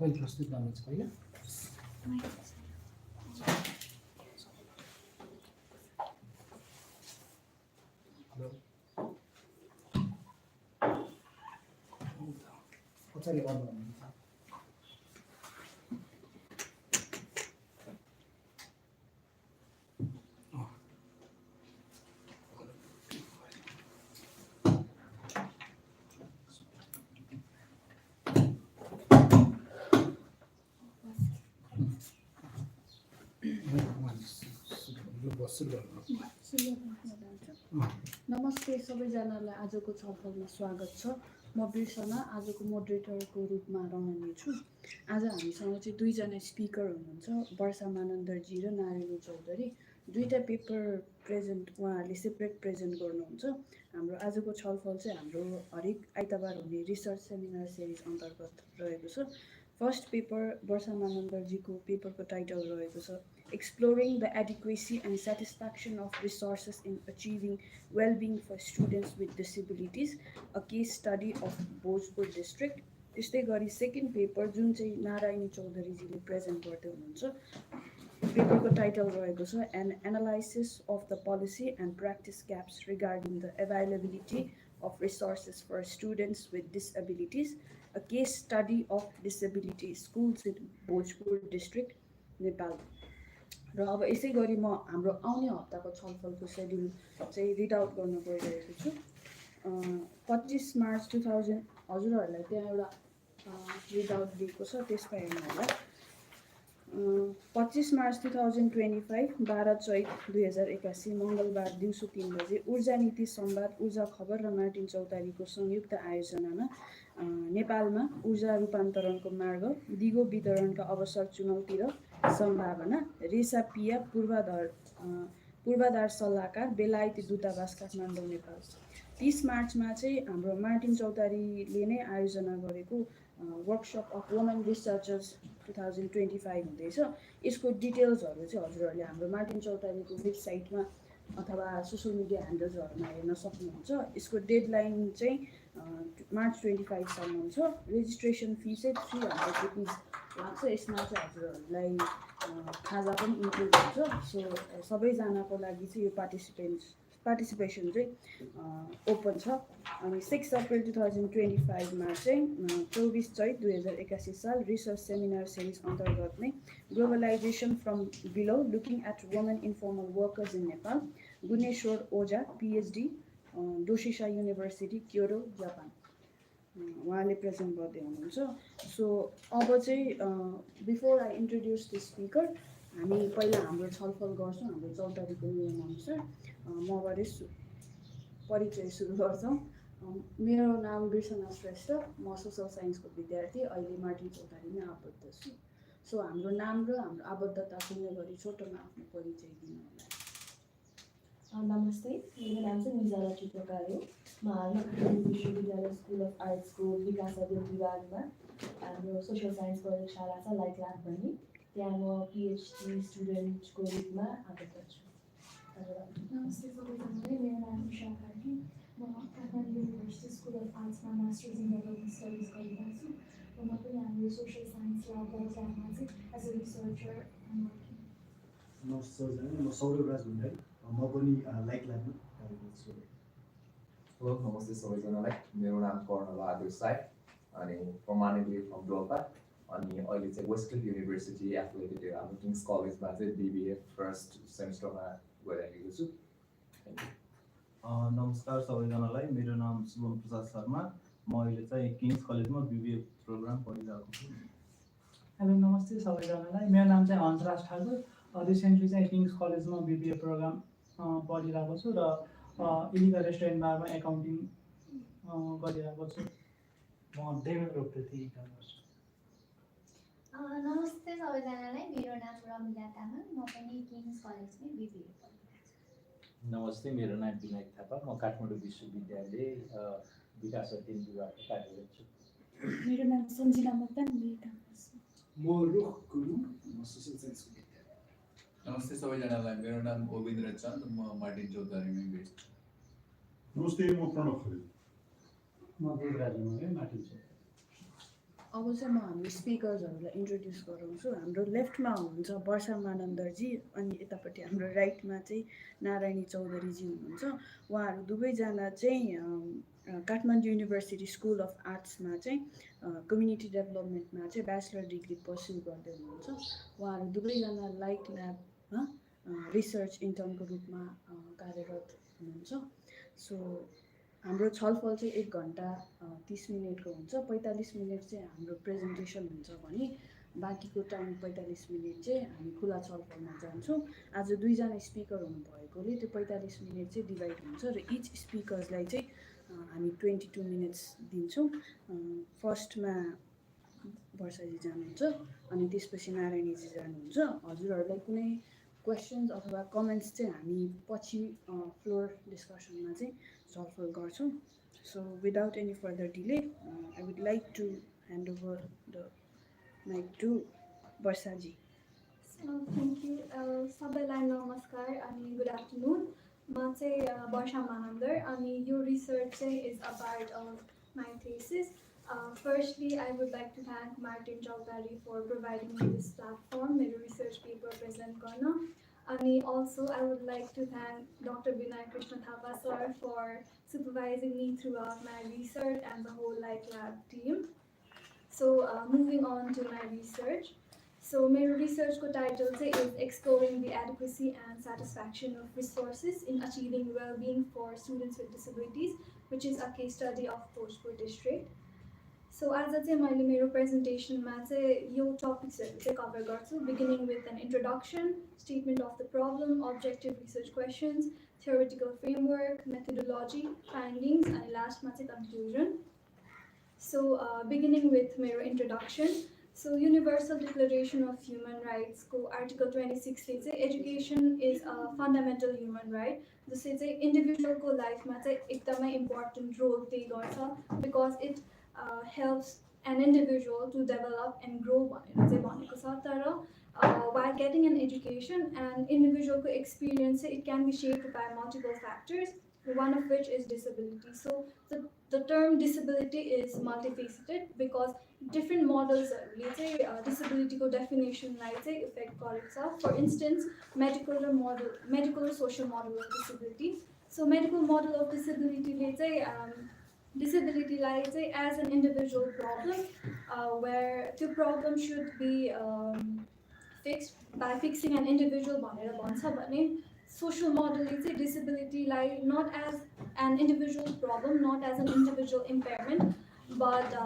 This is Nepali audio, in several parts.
तपाईँ प्रस्तुत गर्नुहुन्छ पहिला। कसरी गर्नुहुन्छ? नमस्ते सबैजनालाई, आजको छलफलमा स्वागत छ। म बिर्सना आजको मोडरेटरको रूपमा रहने छु। आज हामीसँग चाहिँ दुईजना स्पिकर हुनुहुन्छ, वर्षा मानन्दरजी र नारायणी चौधरी। दुईटा पेपर प्रेजेन्ट उहाँहरूले सेपरेट प्रेजेन्ट गर्नुहुन्छ। हाम्रो आजको छलफल चाहिँ हाम्रो हरेक आइतबार हुने रिसर्च सेमिनार सिरिज अन्तर्गत रहेको छ। फर्स्ट पेपर वर्षा मानन्दरजीको पेपरको टाइटल रहेको छ Exploring the Adequacy and Satisfaction of Resources in Achieving Wellbeing for Students with Disabilities, a Case Study of Bhojpur District. त्यस्तै गरी सेकेन्ड पेपर जुन चाहिँ नारायणी चौधरीजीले प्रेजेन्ट गर्दै हुनुहुन्छ, पेपरको टाइटल रहेको छ An Analysis of the Policy and Practice Gaps Regarding the Availability of Resources for Students with Disabilities, a Case Study of Disability Schools in Bhojpur District, Nepal. र अब यसै गरी म हाम्रो आउने हप्ताको छलफलको सेड्युल चाहिँ रिड आउट गर्न गइरहेको छु। 25 मार्च 2000 हजुरहरूलाई त्यहाँ एउटा रिड आउट दिएको छ, त्यसमा हेर्नु होला। 25 मार्च 2025 12 चैत 2081 मङ्गलबार दिउँसो 3 बजे ऊर्जा नीति संवाद, ऊर्जा खबर र मार्टिन चौतारीको संयुक्त आयोजनामा नेपालमा ऊर्जा रूपान्तरणको मार्ग, दिगो वितरणका अवसर, चुनौती र सम्भावना, रेसा पिया पूर्वाधार सल्लाहकार, बेलायती दूतावास काठमाडौँ, नेपाल। 30 मार्चमा चाहिँ हाम्रो मार्टिन चौतारीले नै आयोजना गरेको वर्कसप अफ वुमेन रिसर्चर्स 2025 हुँदैछ। यसको डिटेल्सहरू चाहिँ हजुरहरूले हाम्रो मार्टिन चौतारीको वेबसाइटमा अथवा सोसियल मिडिया ह्यान्डल्सहरूमा हेर्न सक्नुहुन्छ। यसको डेडलाइन चाहिँ मार्च 25 सम्म हुन्छ। रेजिस्ट्रेसन फी चाहिँ 300 रुपिज लाग्छ। यसमा चाहिँ हजुरहरूलाई खाजा पनि इन्क्लुड हुन्छ। सो सबैजनाको लागि चाहिँ यो पार्टिसिपेसन चाहिँ ओपन छ। अनि 6 अप्रिल 2025मा चाहिँ 24 चैत 2081 साल रिसर्च सेमिनार सिरिज अन्तर्गत नै globalization from below looking at women informal workers in Nepal, Guneshwar Ojha PhD, Doshisha University, Kyoto, Japan, उहाँले प्रेजेन्ट गर्दै हुनुहुन्छ। सो अब चाहिँ before I introduce the speaker, हामी पहिला हाम्रो छलफल गर्छौँ हाम्रो चौतारीको नियमअनुसार। मबाट परिचय सुरु गर्छौँ। मेरो नाम बिर्सना श्रेष्ठ, म सोसल साइन्सको विद्यार्थी, अहिले मार्टिन चौतारीमै आबद्ध छु। सो हाम्रो नाम र हाम्रो आबद्धता सुन्ने गरी छोटोमा आफ्नो परिचय दिनु होला। नमस्ते, मेरो नाम चाहिँ निजाला चित्रकार हो। म हालमा काठमाडौँ विश्वविद्यालय स्कुल अफ आर्ट्सको विकास अध्ययन विभागमा हाम्रो सोसियल साइन्स प्रयोगशाला छ लाइक ल्याब भन्ने, त्यहाँ म पिएचडी स्टुडेन्टको रूपमा आबद्ध छु। नमस्ते सबैजनालाई, मेरो नाम उषा कार्की, म काठमाडौँ युनिभर्सिटी स्कुल अफ आर्ट्समा मास्टर्स इन डेभलपमेन्ट स्टडिज गरिरहेको छु। र म पनि हाम्रो सोसियल साइन्स ल्याबमा चाहिँ एज अ रिसर्चर वर्किङ। नमस्ते सबैजना, म सौरभ राज भण्डारी, म पनि लाइक ल्याबमा कार्यरत छु। हेलो, नमस्ते सबैजनालाई, मेरो नाम कर्णबहादुर साई अनि प्रमाणिकली फ्रम डोल्पा, अनि अहिले चाहिँ वेस्टर्न युनिभर्सिटी एफिलिएटेड हाम्रो किङ्स कलेजमा चाहिँ बिबिए फर्स्ट सेमिस्टरमा गइरहेको छु। नमस्कार सबैजनालाई, मेरो नाम शुभम प्रसाद शर्मा, म अहिले चाहिँ किङ्स कलेजमा बिबिए प्रोग्राम पढिरहेको छु। हेलो नमस्ते सबैजनालाई, मेरो नाम चाहिँ हंसराज ठाकुर, रिसेन्टली चाहिँ किङ्स कलेजमा बिबिए प्रोग्राम पढिरहेको छु र इलिगल रेस्टुरेन्ट बारमा एकाउन्टिङ गरिरहेको छु। म देवेन्द्र प्रति काम गर्छु। नमस्ते सबैजनालाई, मेरो नाम रमिला तामाङ, म पनि किङ्स कलेजमै बिबिए पढिरहेको छु। नमस्ते, मेरो नाम विनायक थापा, म काठमाडौँ विश्वविद्यालय विकास अध्ययन विभागमा कार्यरत छु। मेरो नाम सञ्जना मोक्तान, म रुख गुरुङ, म सोसल साइन्सको विद्यार्थी। नमस्ते सबैजनालाई, मेरो नाम गोविन्द्र चन्द, म मार्टिन चौधरीमै बेस्ड। नमस्ते, म प्रणव खरेल, म देवराज मगर, मार्टिन चौधरी। अब चाहिँ म हाम्रो स्पिकर्सहरूलाई इन्ट्रोड्युस गराउँछु। हाम्रो लेफ्टमा हुनुहुन्छ वर्षा मानन्दरजी अनि यतापट्टि हाम्रो राइटमा चाहिँ नारायणी चौधरीजी हुनुहुन्छ। उहाँहरू दुवैजना चाहिँ काठमाडौँ युनिभर्सिटी स्कुल अफ आर्ट्समा चाहिँ कम्युनिटी डेभलपमेन्टमा चाहिँ ब्याचलर डिग्री पर्स्यु गर्दै हुनुहुन्छ। उहाँहरू दुवैजना लाइक ल्याबमा रिसर्च इन्टर्नको रूपमा कार्यरत हुनुहुन्छ। सो हाम्रो छलफल चाहिँ 1 घन्टा 30 मिनटको हुन्छ। 45 मिनट चाहिँ हाम्रो प्रेजेन्टेसन हुन्छ भने बाँकीको टाइम 45 मिनट चाहिँ हामी खुला छलफलमा जान्छौँ। आज 2 जना स्पिकर हुनुभएकोले त्यो 45 मिनट चाहिँ डिभाइड हुन्छ र इच स्पिकर्सलाई चाहिँ हामी 22 मिनट्स दिन्छौँ। फर्स्टमा वर्षाजी जानुहुन्छ अनि त्यसपछि नारायणीजी जानुहुन्छ। हजुरहरूलाई कुनै क्वेसन्स अथवा कमेन्ट्स चाहिँ हामी पछि फ्लोर डिस्कसनमा चाहिँ छलफल गर्छौँ। So without any further delay I would like to hand over the mic to वर्षाजी। Thank you. सबैलाई नमस्कार अनि गुड आफ्टरनुन। म चाहिँ वर्षा मानन्दर अनि यो रिसर्च चाहिँ is a part of my thesis. Firstly, I would like to thank Martin Chaudhari for providing me this platform, मेरो research paper present गर्न. And also, I would like to thank Dr. Vinay Krishna Thapa sir for supervising me throughout my research and the whole Light Lab team. So, moving on to my research. So, my research title is Exploring the Adequacy and Satisfaction of Resources in Achieving Wellbeing for Students with Disabilities, which is a case study of Bhojpur district. So आज चाहिँ मैले मेरो प्रेजेन्टेसनमा चाहिँ यो टपिक्सहरू चाहिँ कभर गर्छु, beginning with an introduction, statement of the problem, objective research questions, theoretical framework, methodology, findings, and lastमा चाहिँ conclusion. So beginning with मेरो introduction. So Universal Declaration of Human Rights को Article 26 ले चाहिँ education is a fundamental human right, जसले चाहिँ individual को लाइफमा चाहिँ एकदमै important role play गर्छ because it helps an individual to develop and grow भनेर चाहिँ भनेको छ। तर while getting an education, an individual को experience it can be shaped by multiple factors, one of which is disability. So the term disability is multifaceted because different models disability को definition लाई चाहिँ effect गरेको छ. For instance, medical or social model of disability. So medical model of disability ले चाहिँ disability लाई चाहिँ as an individual problem where the problem should be fixed by fixing an individual भनेर भन्छ भने social model ले चाहिँ disability लाई not as an individual problem, not as an individual impairment, but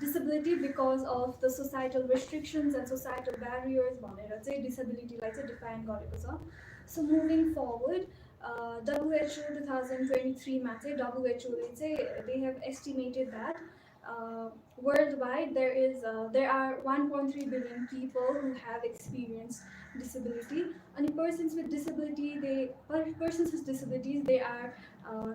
disability because of the societal restrictions and societal barriers भनेर चाहिँ disability लाई चाहिँ define गरेको छ. So moving forward, WHO 2023 मा चाहिँ WHO ले चाहिँ they have estimated that worldwide there are 1.3 billion people who have experienced disability. And persons with disabilities they are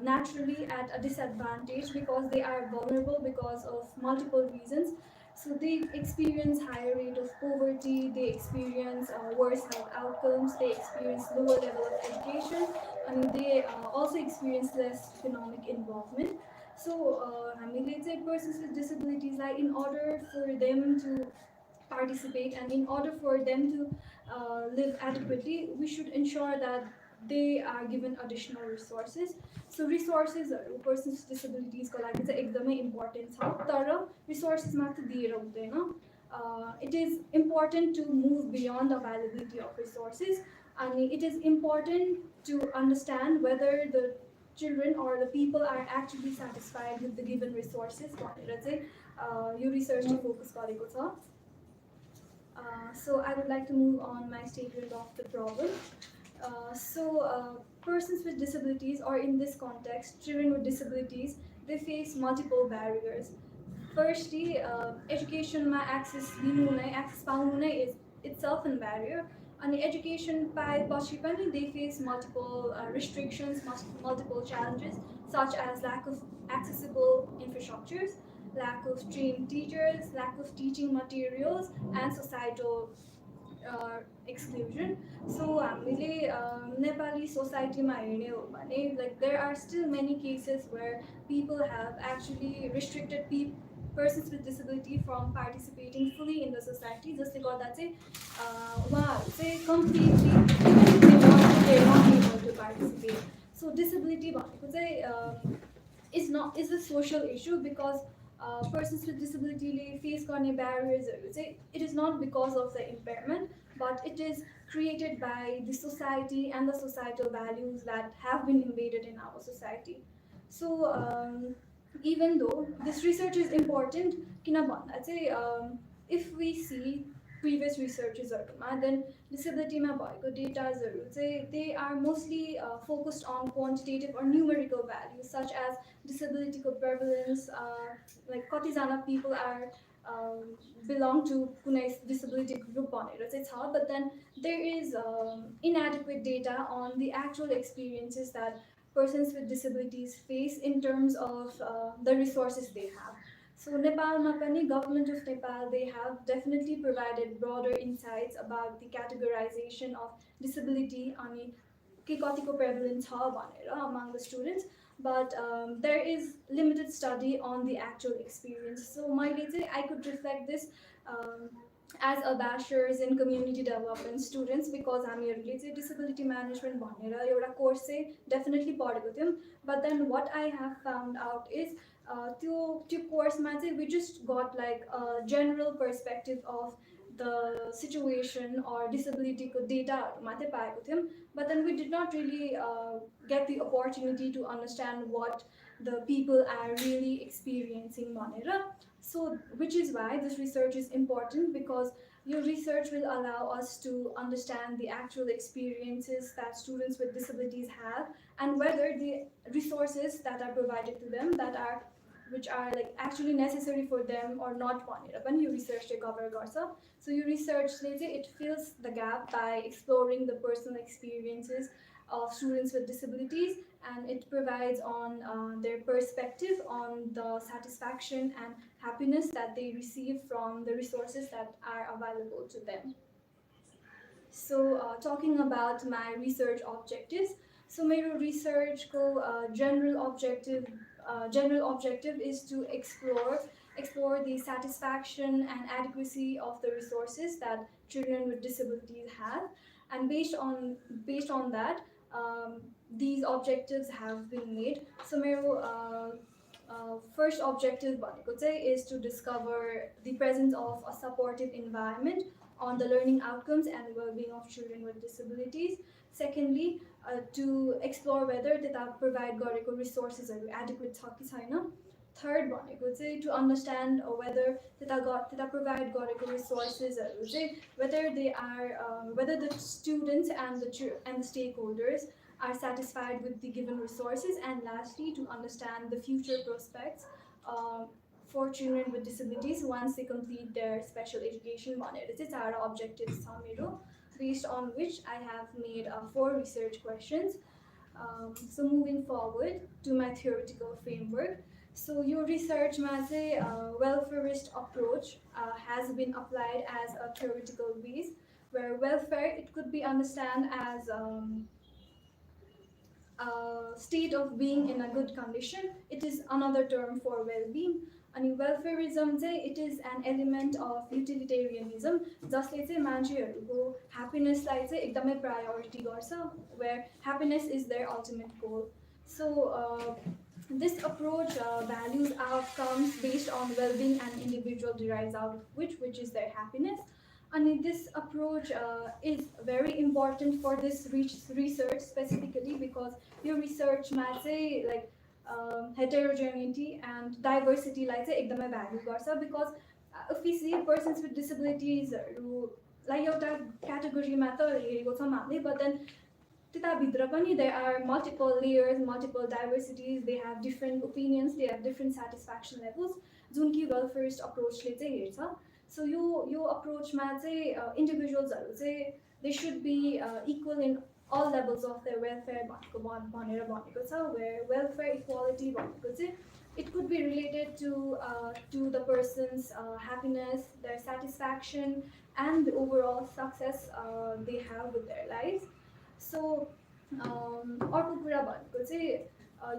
naturally at a disadvantage because they are vulnerable because of multiple reasons. So they experience higher rate of poverty, they experience worse health outcomes, they experience lower level of education, and they also experience less economic involvement. So हामीले चाहिँ persons with disabilities like in order for them to participate and in order for them to live adequately, we should ensure that they are given additional resources. So resources persons with disabilities को लागि चाहिँ एकदमै important छ, तर resources मात्र दिएर हुँदैन. It is important to move beyond the availability of resources, and it is important to understand whether the children or the people are actually satisfied with the given resources भनेर चाहिँ यो research ले focus गरेको छ. So I would like to move on my statement of the problem. Persons with disabilities, or in this context, children with disabilities, they face multiple barriers. Firstly, education ma access पाउनु नै is itself a barrier. And education पाएपछि पनि they face multiple restrictions, multiple challenges, such as lack of accessible infrastructures, lack of trained teachers, lack of teaching materials, and societal exclusion. So हामीले Nepali society मा हेर्ने हो भने like there are still many cases where people have actually restricted persons with disability from participating fully in the society. जसले गर्दा चाहिँ उहाँहरू चाहिँ completely they're not able to participate. So disability भनेको चाहिँ is a social issue because persons with disability face गर्ने barriers it is not because of the impairment, but it is created by the society and the societal values that have been embedded in our society. So even though this research is important, if we see previous researches, then disability data they are mostly focused on quantitative or numerical values such as disability prevalence, like katijana people are belong to kunai disability group but then there is inadequate data on the actual experiences that persons with disabilities face in terms of the resources they have. So Nepal government of Nepal, they have definitely provided broader insights about the categorization of disability ani ke katiko prevalence among the students, but there is limited study on the actual experience. So I could reflect this as a bachelor's in community development students because हामीहरुले disability management भनेर एउटा course definitely पढेको थियौं, but then what I have found out is त्यो course मा we just got like a general perspective of the situation or disability को data मात्रै पाएको थियौं, but then we did not really get the opportunity to understand what the people are really experiencing भनेर. So which is why this research is important, because your research will allow us to understand the actual experiences that students with disabilities have and whether the resources that are provided to them which are like actually necessary for them or not भनेर पनि यो research cover गर्छ. So your research it fills the gap by exploring the personal experiences of students with disabilities, and it provides on their perspective on the satisfaction and happiness that they receive from the resources that are available to them. So talking about my research objectives, so my research general objective is to explore the satisfaction and adequacy of the resources that children with disabilities have, and based on that these objectives have been made. So my first objective is to discover the presence of a supportive environment on the learning outcomes and well-being of children with disabilities. Secondly, to explore whether त्यता provide गरेको resources adequate छ कि छैन. Third, to understand whether त्यता provide गरेको resources whether they are whether the students and the stakeholders are satisfied with the given resources, and lastly to understand the future prospects for children with disabilities once they complete their special education objectives based on which I have made 4 research questions. So moving forward to my theoretical framework. So your research welfareist approach has been applied as a theoretical base, where welfare it could be understood as a state of being in a good condition. It is another term for well-being. And welfareism it is an element of utilitarianism जसले चाहिँ मान्छेहरुको happiness लाई चाहिँ एकदमै priority गर्छ, where happiness is their ultimate goal. So this approach values outcomes based on well-being and individual derives out of which is their happiness. And this approach is very important for this research specifically because your research like heterogeneity and diversity like ekdamai value garcha, because if we see persons with disabilities like एउटा category ma ta हेरेको छौं हामीले, but then त्यता भित्र पनि there are multiple layers, multiple diversities, they have different opinions, they have different satisfaction levels जुन कि welfareist approach ले चाहिँ हेर्छ. So यो approach मा चाहिँ individuals हरु चाहिँ they should be equal in all levels of their welfare भनेर भनेको छ, where welfare equality भनेको चाहिँ it could be related to the person's happiness, their satisfaction and the overall success they have with their lives. So अर्को कुरा भनेको चाहिँ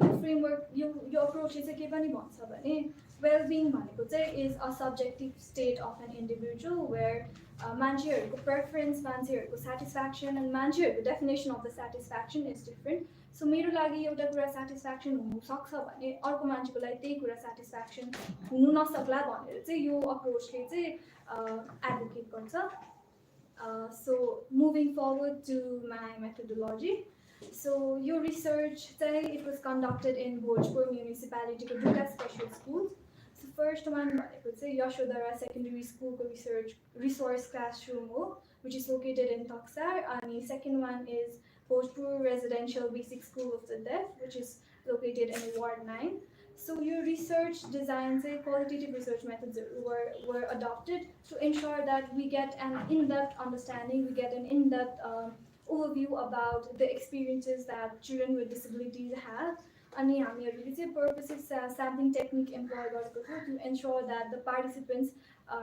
यो framework यो approach चाहिँ के पनि भन्छ भने well-being भनेको चाहिँ is a subjective state of an individual where मान्छेहरूको preference, मान्छेहरूको satisfaction and मान्छेहरूको definition of the satisfaction is different. So मेरो लागि एउटा कुरा satisfaction हुनु सक्छ भने अर्को मान्छेको लागि त्यही कुरा satisfaction हुनु नसक्ला भनेर चाहिँ यो approachले चाहिँ advocate गर्छ. So moving forward to my methodology. So your research say it was conducted in Bhojpur municipality ko duta special schools. So first one भनेको चाहिँ Yashodhara Secondary School ko resource classroom ho, which is located in Taksar, and second one is Bhojpur Residential Basic School of the Deaf, which is located in Ward 9. So your research designs, qualitative research methods were adopted to ensure that we get an in-depth understanding, we get an in-depth overview about the experiences that children with disabilities have. And हामीले चाहिँ purposive sampling technique employ गरेको थियो to ensure that the participants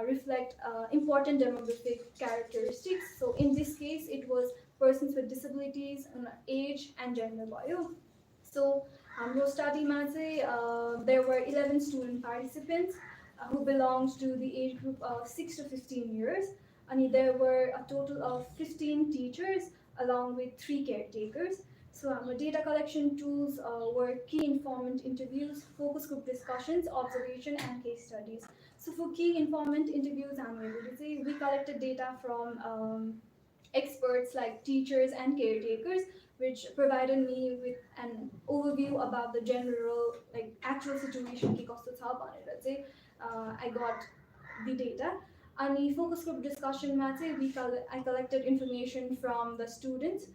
reflect important demographic characteristics. So in this case, it was persons with disabilities, age and gender भयो. So हाम्रो studyमा चाहिँ there were 11 student participants who belonged to the age group of 6 to 15 years. And there were a total of 15 teachers along with 3 caretakers. So our data collection tools were key informant interviews, focus group discussions, observation and case studies. So for key informant interviews, we collected data from experts like teachers and caretakers, which provided me with an overview about the general actual situation. I got the data. And the focus group discussion, I collected information from the students,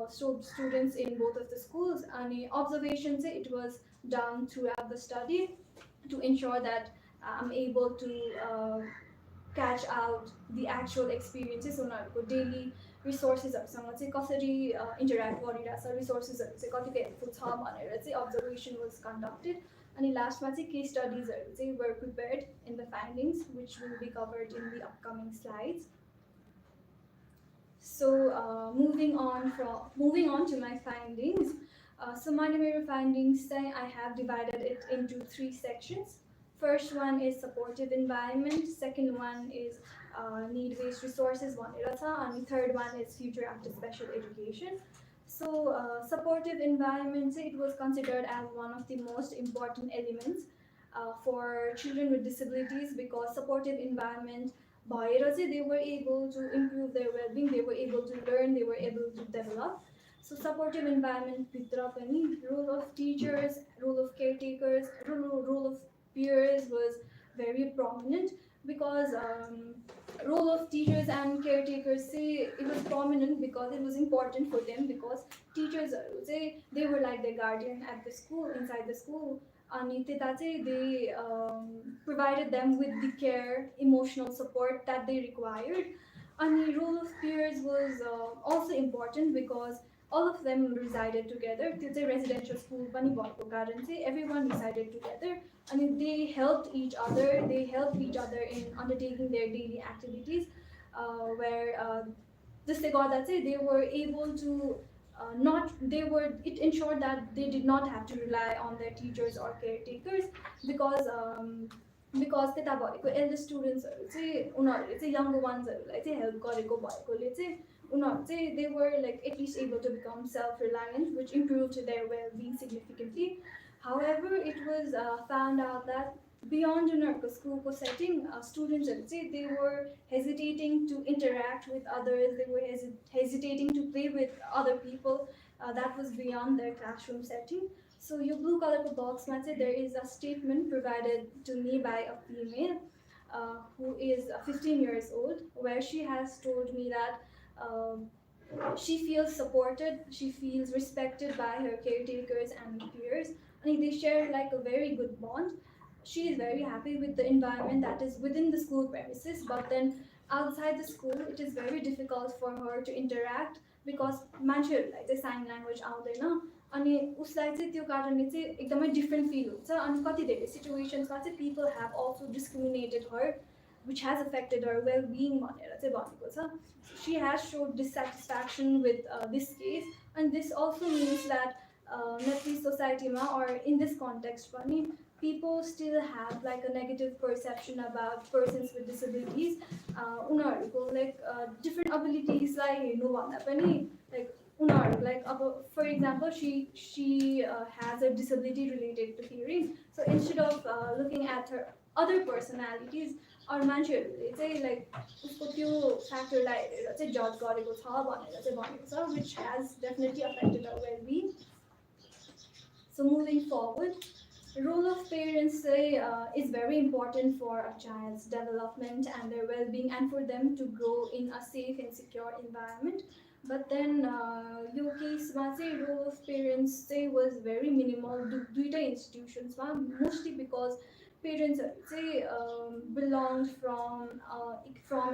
students in both of the schools, and the observations, it was done throughout the study to ensure that I'm able to catch out the actual experiences. So now daily resources कसरी interact गरिरहेछ, resources कतिको helpful छ भनेर observation was conducted. And lastमा case studies were prepared in the findings, which will be covered in the upcoming slides. So moving on to my findings. So my findings, I have divided it into 3 sections. First one is supportive environment, second one is need-based resources, and the third one is future after special education. So supportive environment, it was considered as one of the most important elements for children with disabilities, because supportive environment, they were able to improve their well-being, they were able to learn, they were able to develop. So supportive environment, role of teachers, role of caretakers, role of peers was very prominent, because role of teachers and caretakers, it was prominent because it was important for them, because teachers, they were like their guardian at the school, inside the school. And they provided them with the care, emotional support that they required. And the role of peers was also important, because all of them resided together. It's a residential school, everyone resided together, and they helped each other. They helped each other in undertaking their daily activities, where they were able to it ensured that they did not have to rely on their teachers or caretakers, because the elder students, younger ones, help they were at least able to become self-reliant, which improved their well-being significantly. However, it was found out that beyond the school setting, students, they were hesitating to interact with others, they were hesitating to play with other people that was beyond their classroom setting. So your blue color box, there is a statement provided to me by a female who is 15 years old, where she has told me that she feels supported, she feels respected by her caretakers and peers, and they share a very good bond. She is very happy with the environment that is within the school premises, but then outside the school, it is very difficult for her to interact, because sign language आउँदैन, अनि उसलाई चाहिँ त्यो कारणले चाहिँ एकदमै different feel हुन्छ, अनि कति धेरै situationsमा चाहिँ people have also discriminated her, which has affected her well-being भनेर चाहिँ भनेको छ. She has showed dissatisfaction with this case, and this also means that Nepali society or in this context, people still have like a negative perception about persons with disabilities. उनीहरूको like different abilities लाई हेर्नु भन्दा पनि like उनीहरू like अब for example she has a disability related to hearing, so instead of looking at her other personalities or मान्छेहरूले चाहिँ like उसको त्यो फ्याक्टरलाई हेरेर चाहिँ जज गरेको छ भनेर चाहिँ भनेको छ, which has definitely affected her well-being. So moving forward, role of parents is very important for a child's development and their well-being and for them to grow in a safe and secure environment. But then यो केसमा चाहिँ role of parents चाहिँ was very minimal दुईटा institutionsमा, mostly because parents belonged from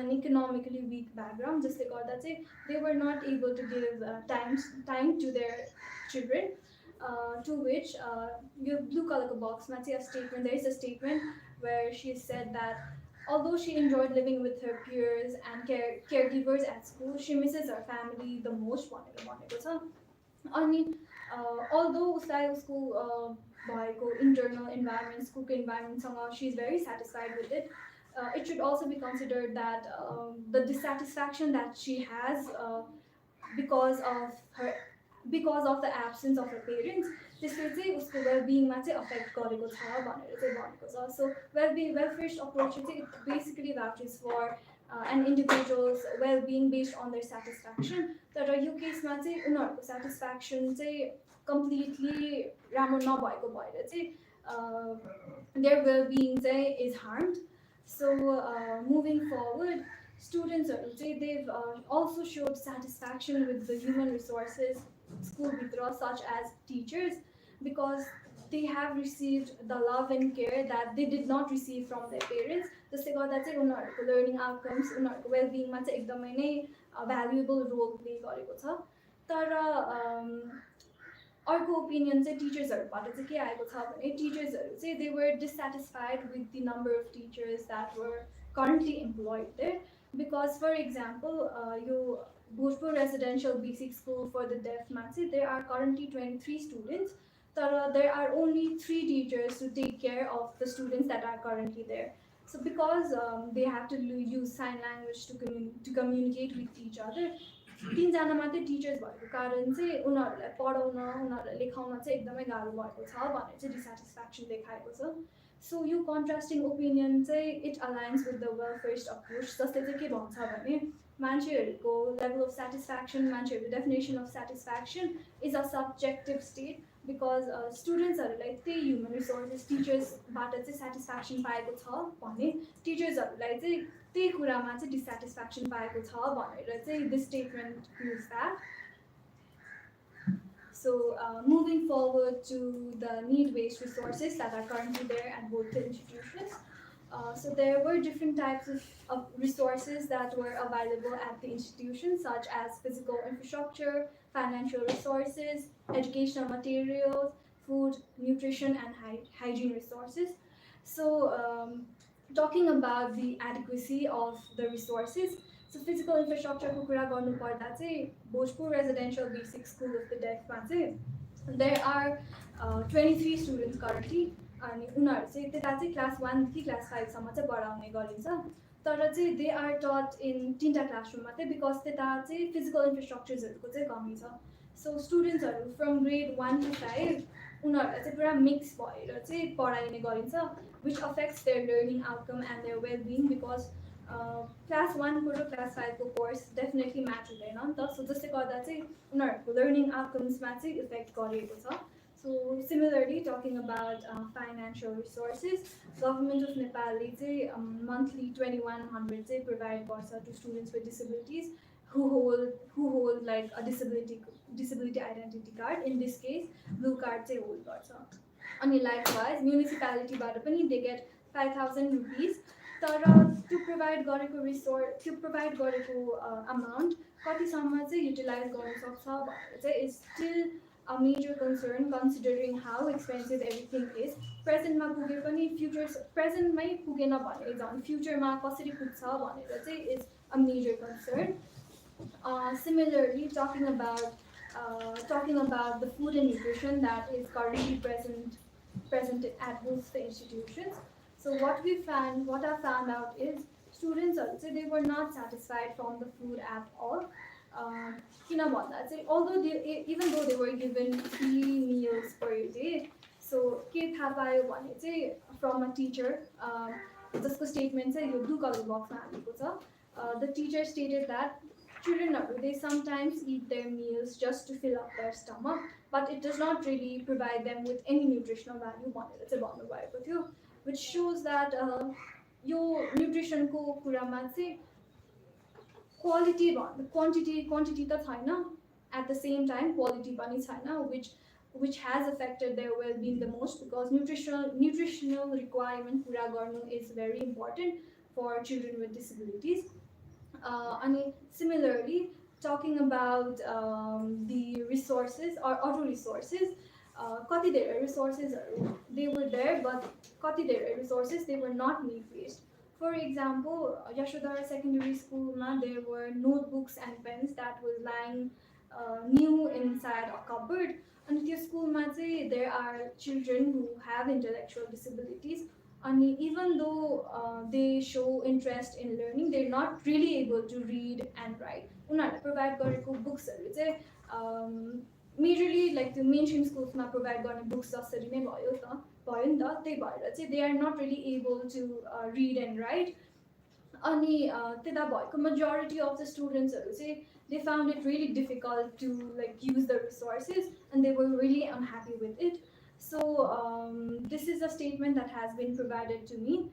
an economically weak background, जसले गर्दा चाहिँ they were not able to give time to their children. To which your blue color box a statement. There is a statement where she said that although she enjoyed living with her peers and caregivers at school, she misses her family the most. Although उसलाई उसको भएको internal environment, school environment, she is very satisfied with it. It should also be considered that the dissatisfaction that she has because of the absence of her parents, त्यसले चाहिँ उसको well-being मा चाहिँ affect गरेको छ भनेर चाहिँ भनेको छ. So welfare approach चाहिँ it basically vouches for an individual's well-being based on their satisfaction. तर यो केसमा चाहिँ उनीहरूको satisfaction चाहिँ completely राम्रो नभएको भएर चाहिँ their well-being चाहिँ is harmed. So moving forward, students they've also showed satisfaction with the human resources school भित्र, such as teachers, because they have received the love and care that they did not receive from their parents. जसले गर्दा चाहिँ उनीहरूको learning outcomes, उनीहरूको well-being मा चाहिँ एकदमै नै valuable role play गरेको छ. तर अर्को opinion चाहिँ teachersहरूबाट चाहिँ के आएको छ भने teachersहरू चाहिँ they were dissatisfied with the number of teachers that were currently employed there, because for example यो Bhojpur Residential Basic School for the Deaf Mansi, there are currently 23 students, but there are only 3 teachers to take care of the students that are currently there. So because they have to use sign language to communicate with each other, 3 जना मात्रै टिचर्स भएको कारण चाहिँ उनीहरूलाई पढाउन उनीहरूलाई लेखाउन चाहिँ एकदमै गाह्रो भएको छ भनेर चाहिँ डिसस्याटिस्फ्याक्सन देखाएको छ. So यो contrasting opinion चाहिँ it aligns with the welfareist approach, जसले चाहिँ के भन्छ भने मान्छेहरूको level of satisfaction, मान्छेहरूको definition of satisfaction is a subjective state, because स्टुडेन्ट्सहरूलाई त्यही human resources टिचर्सबाट चाहिँ satisfaction पाएको छ भने टिचर्सहरूलाई चाहिँ त्यही कुरामा चाहिँ dissatisfaction पाएको छ भनेर चाहिँ this statement proves that. So moving forward to the need-based resources that are currently there at both the institutions. So there were different types of resources that were available at the institution, such as physical infrastructure, financial resources, educational materials, food, nutrition, and hygiene resources. So talking about the adequacy of the resources, so physical infrastructure को कुरा गर्नु पर्दा चाहिँ Bhojpur Residential Basic School of the Deaf मा चाहिँ there are 23 students currently, अनि उनीहरू चाहिँ त्यता चाहिँ class 1 देखि class 5 सम्म चाहिँ पढाउने गरिन्छ. तर चाहिँ they are taught in 3टा classroom मात्रै, because त्यता चाहिँ physical infrastructuresहरूको चाहिँ कमी छ. So studentsहरू from grade 1 to 5 उनीहरूलाई चाहिँ पुरा mix भएर चाहिँ पढाइने गरिन्छ, which affects their learning outcome and their well-being, because class 1 को र class 5 को course definitely match हुँदैन नि त. So जसले गर्दा चाहिँ उनीहरूको learning outcomes मा चाहिँ effect गरेको छ. So similarly, talking about financial resources, government of Nepal चाहिँ monthly 2100 चाहिँ provide गर्छ to students with disabilities who hold like a disability identity card. In this case, blue card चाहिँ hold गर्छ. अनि likewise municipality बाट पनि they get 5000 rupees. तर to provide गरेको amount कतिसम्म चाहिँ utilize गर्न सक्छ भनेर चाहिँ is still a major concern, considering how expensive everything is. Present मा पुगे पनि present मै पुगेन भने झन् future मा कसरी पुग्छ भनेर चाहिँ is a major concern. Similarly, talking about the food and nutrition that is currently present present at both the institutions. So what I found out is students also they were not satisfied from the food at all. किन भन्दा चाहिँ although even though they were given 3 meals per day, so के थाहा पायो भने चाहिँ from a teacher जसको statement चाहिँ यो blue color box मा हालेको छ. The teacher stated that children they sometimes eat their meals just to fill up their stomach, but it does not really provide them with any nutritional value भनेर चाहिँ भन्नुभएको थियो, which shows that यो nutrition को कुरामा चाहिँ quality quantity त छैन, at the same time quality पनि छैन, which has affected their well-being the most, because nutritional requirement pura garnu is very important for children with disabilities. And similarly, talking about the resources or auto resources, कति धेरै resources they were there, but कति धेरै resources they were not need-based. For example, Yashodhara Secondary School there were notebooks and pens that was lying new inside a cupboard. And this school there are children who have intellectual disabilities, and even though they show interest in learning, they're not really able to read and write. Unharule provide gareko books majorly like the mainstream schools provide गर्ने books जसरी नै भयो नि त, त्यही भएर चाहिँ they are not really able to read and write. अनि त्यता भएको majority of the students चाहिँ they found it really difficult to like use the resources, and they were really unhappy with it. So this is a statement that has been provided to me.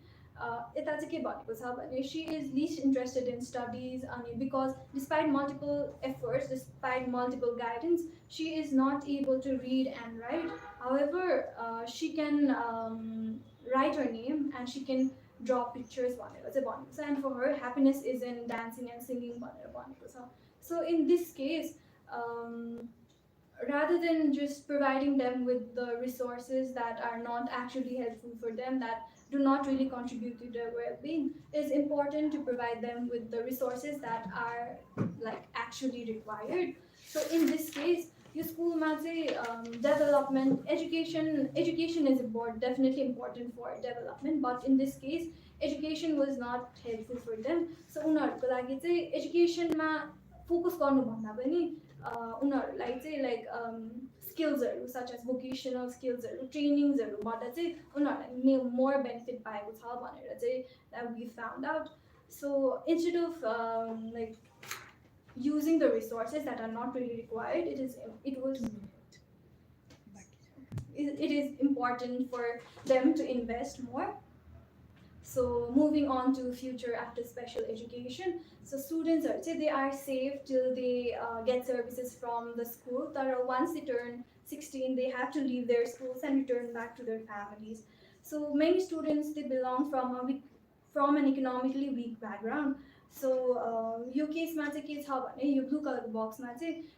She is least interested in studies, because despite multiple efforts, despite multiple guidance, she is not able to read and write. However, she can write her name and she can draw pictures, and for her, happiness is in dancing and singing. So in this case, rather than just providing them with the resources that are not actually helpful for them, that do not really contribute to their well-being, it is important to provide them with the resources that are like actually required. So in this case, your school development, education is definitely important for development, but in this case, education was not helpful for them. So उनीहरुको लागि चाहिँ education मा focus गर्नु भन्दा पनि उनीहरुलाई चाहिँ like skills such as vocational skills trainings बाट चाहिँ उनीहरुलाई more benefit पाएको छ भनेर चाहिँ that we found out. So instead of like using the resources that are not really required, it is important for them to invest more. So moving on to future after special education. So students they are safe till they get services from the school. But once they turn 16, they have to leave their schools and return back to their families. So many students they belong from an economically weak background. So your case you blue color box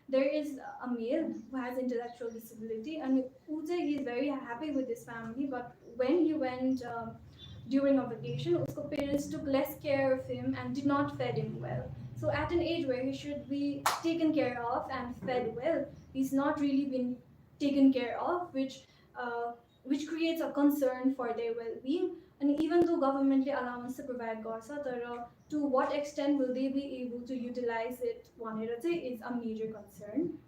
there is a male who has intellectual disability, and he is very happy with his family, but when he went during a vacation, his parents took less care of him and did not feed him well. So at an age where he should be taken care of and fed well, he's not really been taken care of, which creates a concern for their well-being. And even though governmentally allowance to provide garcha, to what extent will they be able to utilize it is a major concern.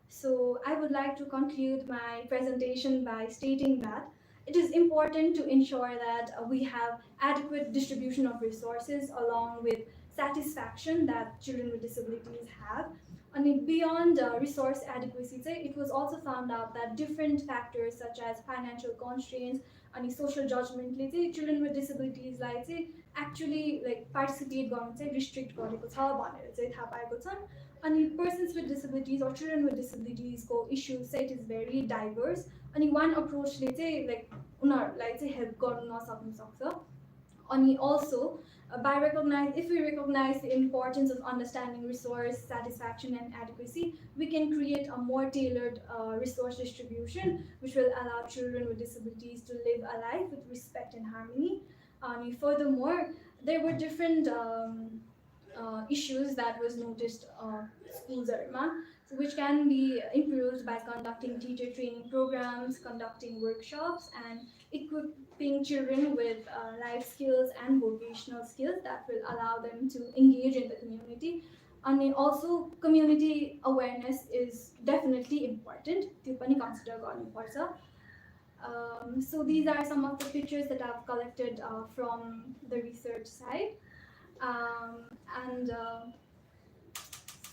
So I would like to conclude my presentation by stating that it is important to ensure that we have adequate distribution of resources along with satisfaction that children with disabilities have. And beyond resource adequacy, it was also found out that different factors such as financial constraints and social judgment, children with disabilities actually like participate restrict and persons with disabilities or children with disabilities issues it is very diverse. And one approach like help and also if we recognize the importance of understanding resource satisfaction and adequacy, we can create a more tailored resource distribution which will allow children with disabilities to live a life with respect and harmony. And furthermore, there were different issues that was noticed schools. which can be improved by conducting teacher training programs, conducting workshops, and equipping children with life skills and vocational skills that will allow them to engage in the community. And also, community awareness is definitely important. त्यो पनि consider गर्नुपर्छ. So these are some of the pictures that I've collected from the research side.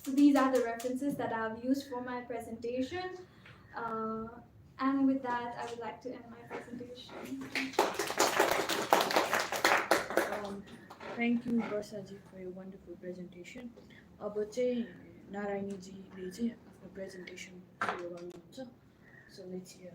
So these are the references that I've used for my presentation. And with that, I would like to end my presentation. Thank you, Barsha ji, for your wonderful presentation. अब चाहिँ नारायणी जीले चाहिँ आफ्नो presentation सुरु गर्नुहुन्छ. So let's hear.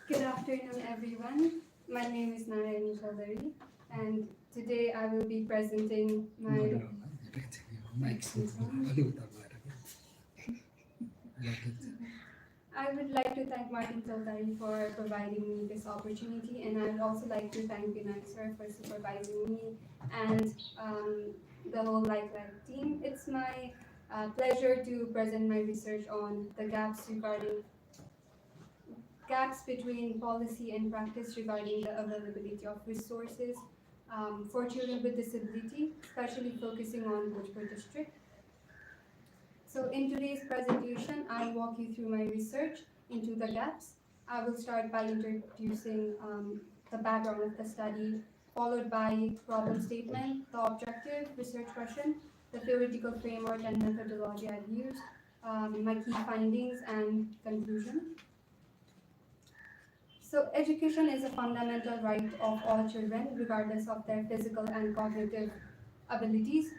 Good afternoon, everyone. My name is Narayani Chaudhari, and today I will be presenting my. I would like to thank Martin Chautari for providing me this opportunity, and I would also like to thank Vinay sir for supervising me and the whole Like team. It's my pleasure to present my research on the gaps between policy and practice regarding the availability of resources for children with disability, especially focusing on Bhojpur district. So in today's presentation, I'll walk you through my research into the gaps. I will start by introducing the background of the study, followed by problem statement, the objective, research question, the theoretical framework and methodology I've used, my key findings and conclusion. So education is a fundamental right of all children, regardless of their physical and cognitive abilities.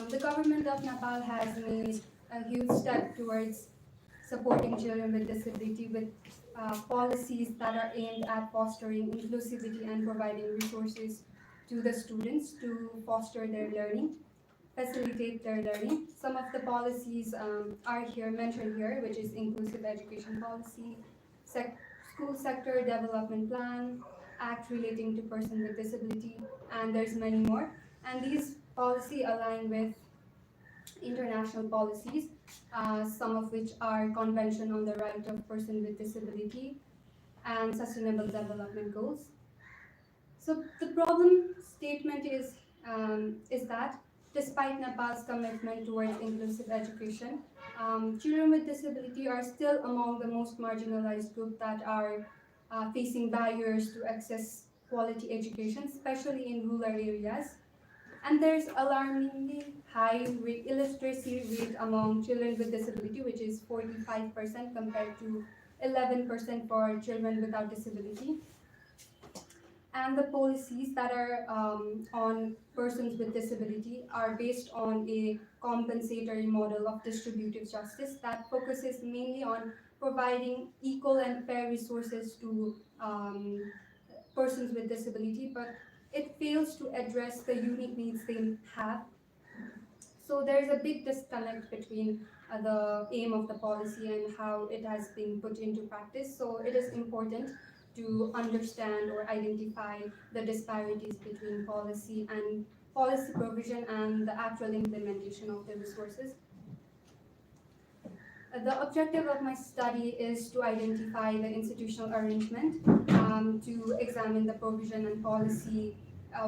The government of Nepal has made a huge step towards supporting children with disability with policies that are aimed at fostering inclusivity and providing resources to the students to foster their learning, facilitate their learning. Some of the policies are here mentioned here, which is inclusive education policy, school sector development plan, act relating to persons with disability, and there's many more. And these policies align with international policies, some of which are Convention on the Right of Person with Disability and Sustainable Development Goals. So the problem statement is that despite Nepal's commitment towards inclusive education, children with disability are still among the most marginalized groups that are facing barriers to access quality education, especially in rural areas. And there's alarmingly high illiteracy rate among children with disability, which is 45% compared to 11% for children without disability. And the policies that are on persons with disability are based on a compensatory model of distributive justice that focuses mainly on providing equal and fair resources to persons with disability, but it fails to address the unique needs they have. So there's a big disconnect between the aim of the policy and how it has been put into practice. So it is important to understand or identify the disparities between policy provision and the actual implementation of the resources. The objective of my study is to identify the institutional arrangement, to examine the provision and policy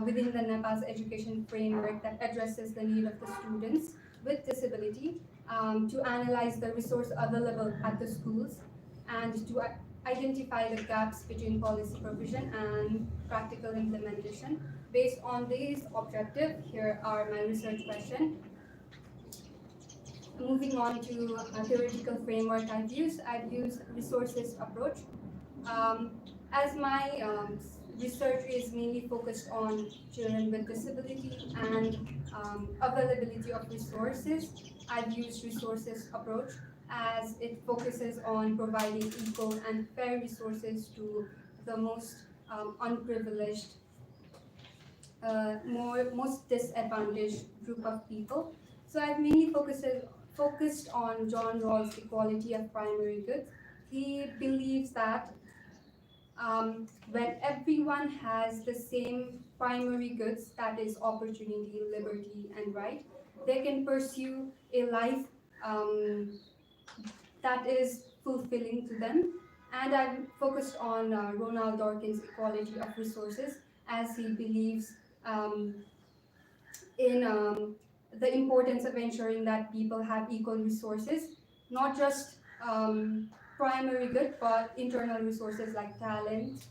within the Nepal's education framework that addresses the need of the students with disability, to analyze the resource available at the schools, and to identify the gaps between policy provision and practical implementation. Based on these objectives, here are my research questions. Moving on to a theoretical framework I've used resources approach. As my research is mainly focused on children with disability and availability of resources, I've used resources approach as it focuses on providing equal and fair resources to the most unprivileged, most disadvantaged group of people. So I've mainly focused on John Rawls' equality of primary goods. He believes that when everyone has the same primary goods, that is opportunity, liberty, and right, they can pursue a life that is fulfilling to them. And I'm focused on Ronald Dworkin's equality of resources, as he believes in the importance of ensuring that people have equal resources, not just primary good, but internal resources like talent.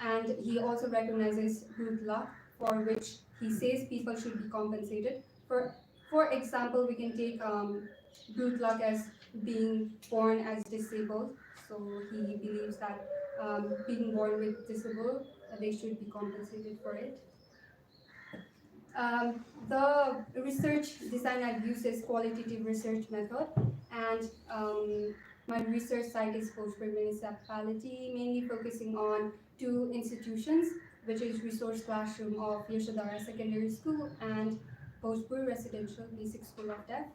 And he also recognizes good luck, for which he says people should be compensated. For example, we can take good luck as being born as disabled. So he believes that being born with disabled, they should be compensated for it. The research design I've used is qualitative research method, and my research site is Bhojpur municipality, mainly focusing on two institutions, which is Resource Classroom of Yashodhara Secondary School and Bhojpur Residential Basic School of Deaf.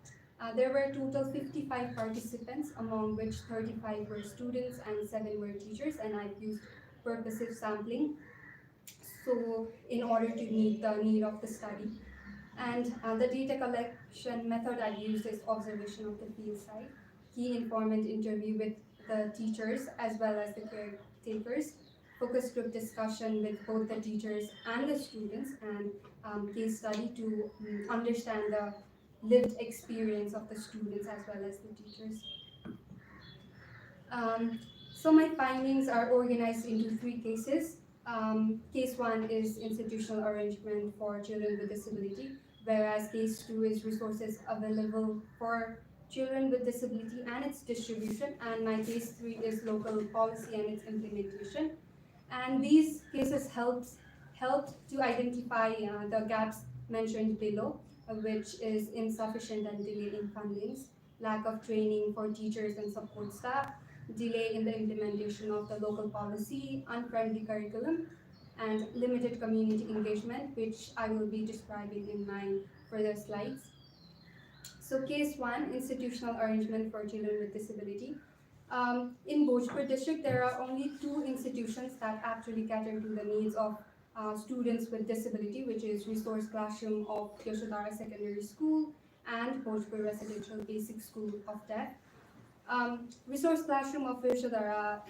There were total 55 participants, among which 35 were students and 7 were teachers, and I've used purposive sampling so in order to meet the need of the study. And the data collection method I've used is observation of the field site, key informant interview with the teachers as well as the caretakers, focus group discussion with both the teachers and the students, and case study to understand the lived experience of the students as well as the teachers. So my findings are organized into 3 cases. Case 1 is institutional arrangement for children with disability, whereas case 2 is resources available for children with disability and its distribution, and my case 3 is local policy and its implementation. And these cases helped to identify the gaps mentioned below, which is insufficient and delay in fundings, lack of training for teachers and support staff, delay in the implementation of the local policy, unfriendly curriculum, and limited community engagement, which I will be describing in my further slides. So case 1, institutional arrangement for children with disability. In Bhojpur district, there are only 2 institutions that actually cater to the needs of students with disability, which is Resource Classroom of Yashodhara Secondary School and Bhojpur Residential Basic School of Deaf. Resource Classroom of Yashodhara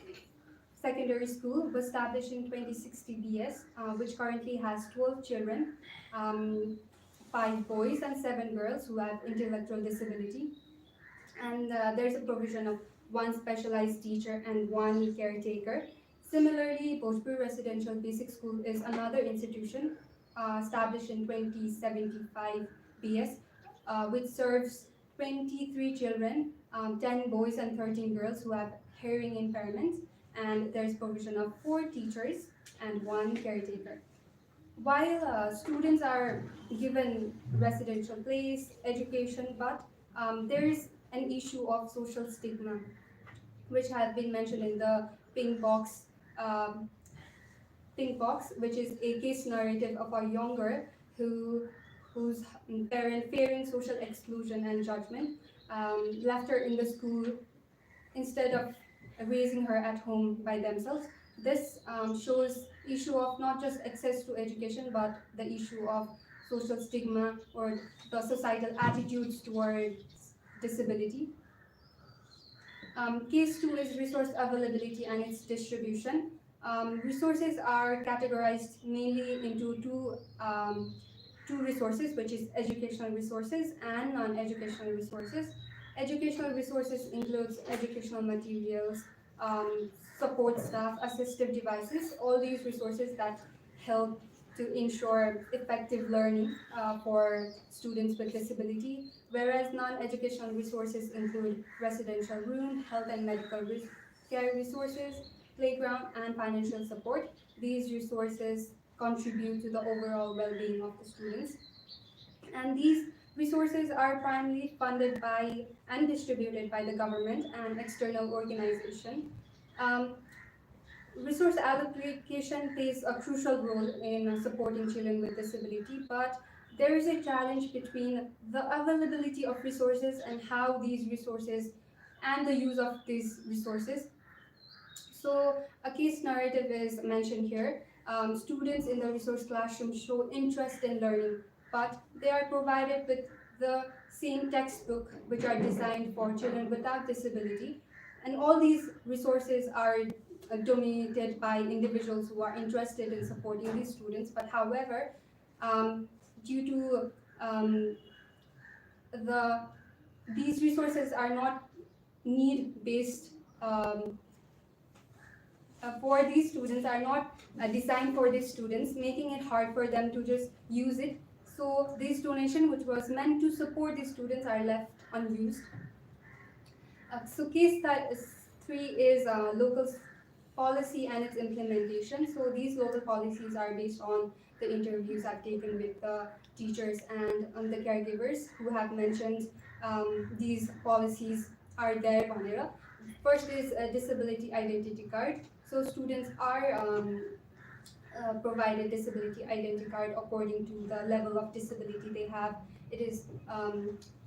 Secondary School was established in 2060 BS, which currently has 12 children, 5 boys and 7 girls who have intellectual disability. And there's a provision of 1 specialized teacher and 1 caretaker. Similarly, Bhojpur Residential Basic School is another institution established in 2075 BS, which serves 23 children, 10 boys and 13 girls who have hearing impairment, and there's provision of 4 teachers and 1 caretaker. While students are given residential place, education, but there is an issue of social stigma, which has been mentioned in the pink box, which is a case narrative of a young girl whose parent, fearing social exclusion and judgment, left her in the school instead of raising her at home by themselves. This shows issue of not just access to education, but the issue of social stigma or the societal attitudes towards disability. Case 2 is resource availability and its distribution. Resources are categorized mainly into two resources, which is educational resources and non-educational resources. Educational resources includes educational materials, support staff, assistive devices, all these resources that help to ensure effective learning for students with disability, whereas non-educational resources include residential room, health and medical care resources, playground, and financial support. These resources contribute to the overall well-being of the students. And these resources are primarily funded by and distributed by the government and external organization. Resource allocation plays a crucial role in supporting children with disability, but there is a challenge between the availability of resources and how these resources and the use of these resources. So a case narrative is mentioned here. Students in the resource classroom show interest in learning, but they are provided with the same textbook which are designed for children without disability. And all these resources are dominated by individuals who are interested in supporting these students. But however, due to these resources are not need-based for these students, are not designed for these students, making it hard for them to just use it. So this donation, which was meant to support these students, are left unused. So case 3 is local policy and its implementation. So these local policies are based on the interviews I've taken with the teachers and the caregivers who have mentioned these policies are there. First is a disability identity card. So students are provided disability identity card according to the level of disability they have. It is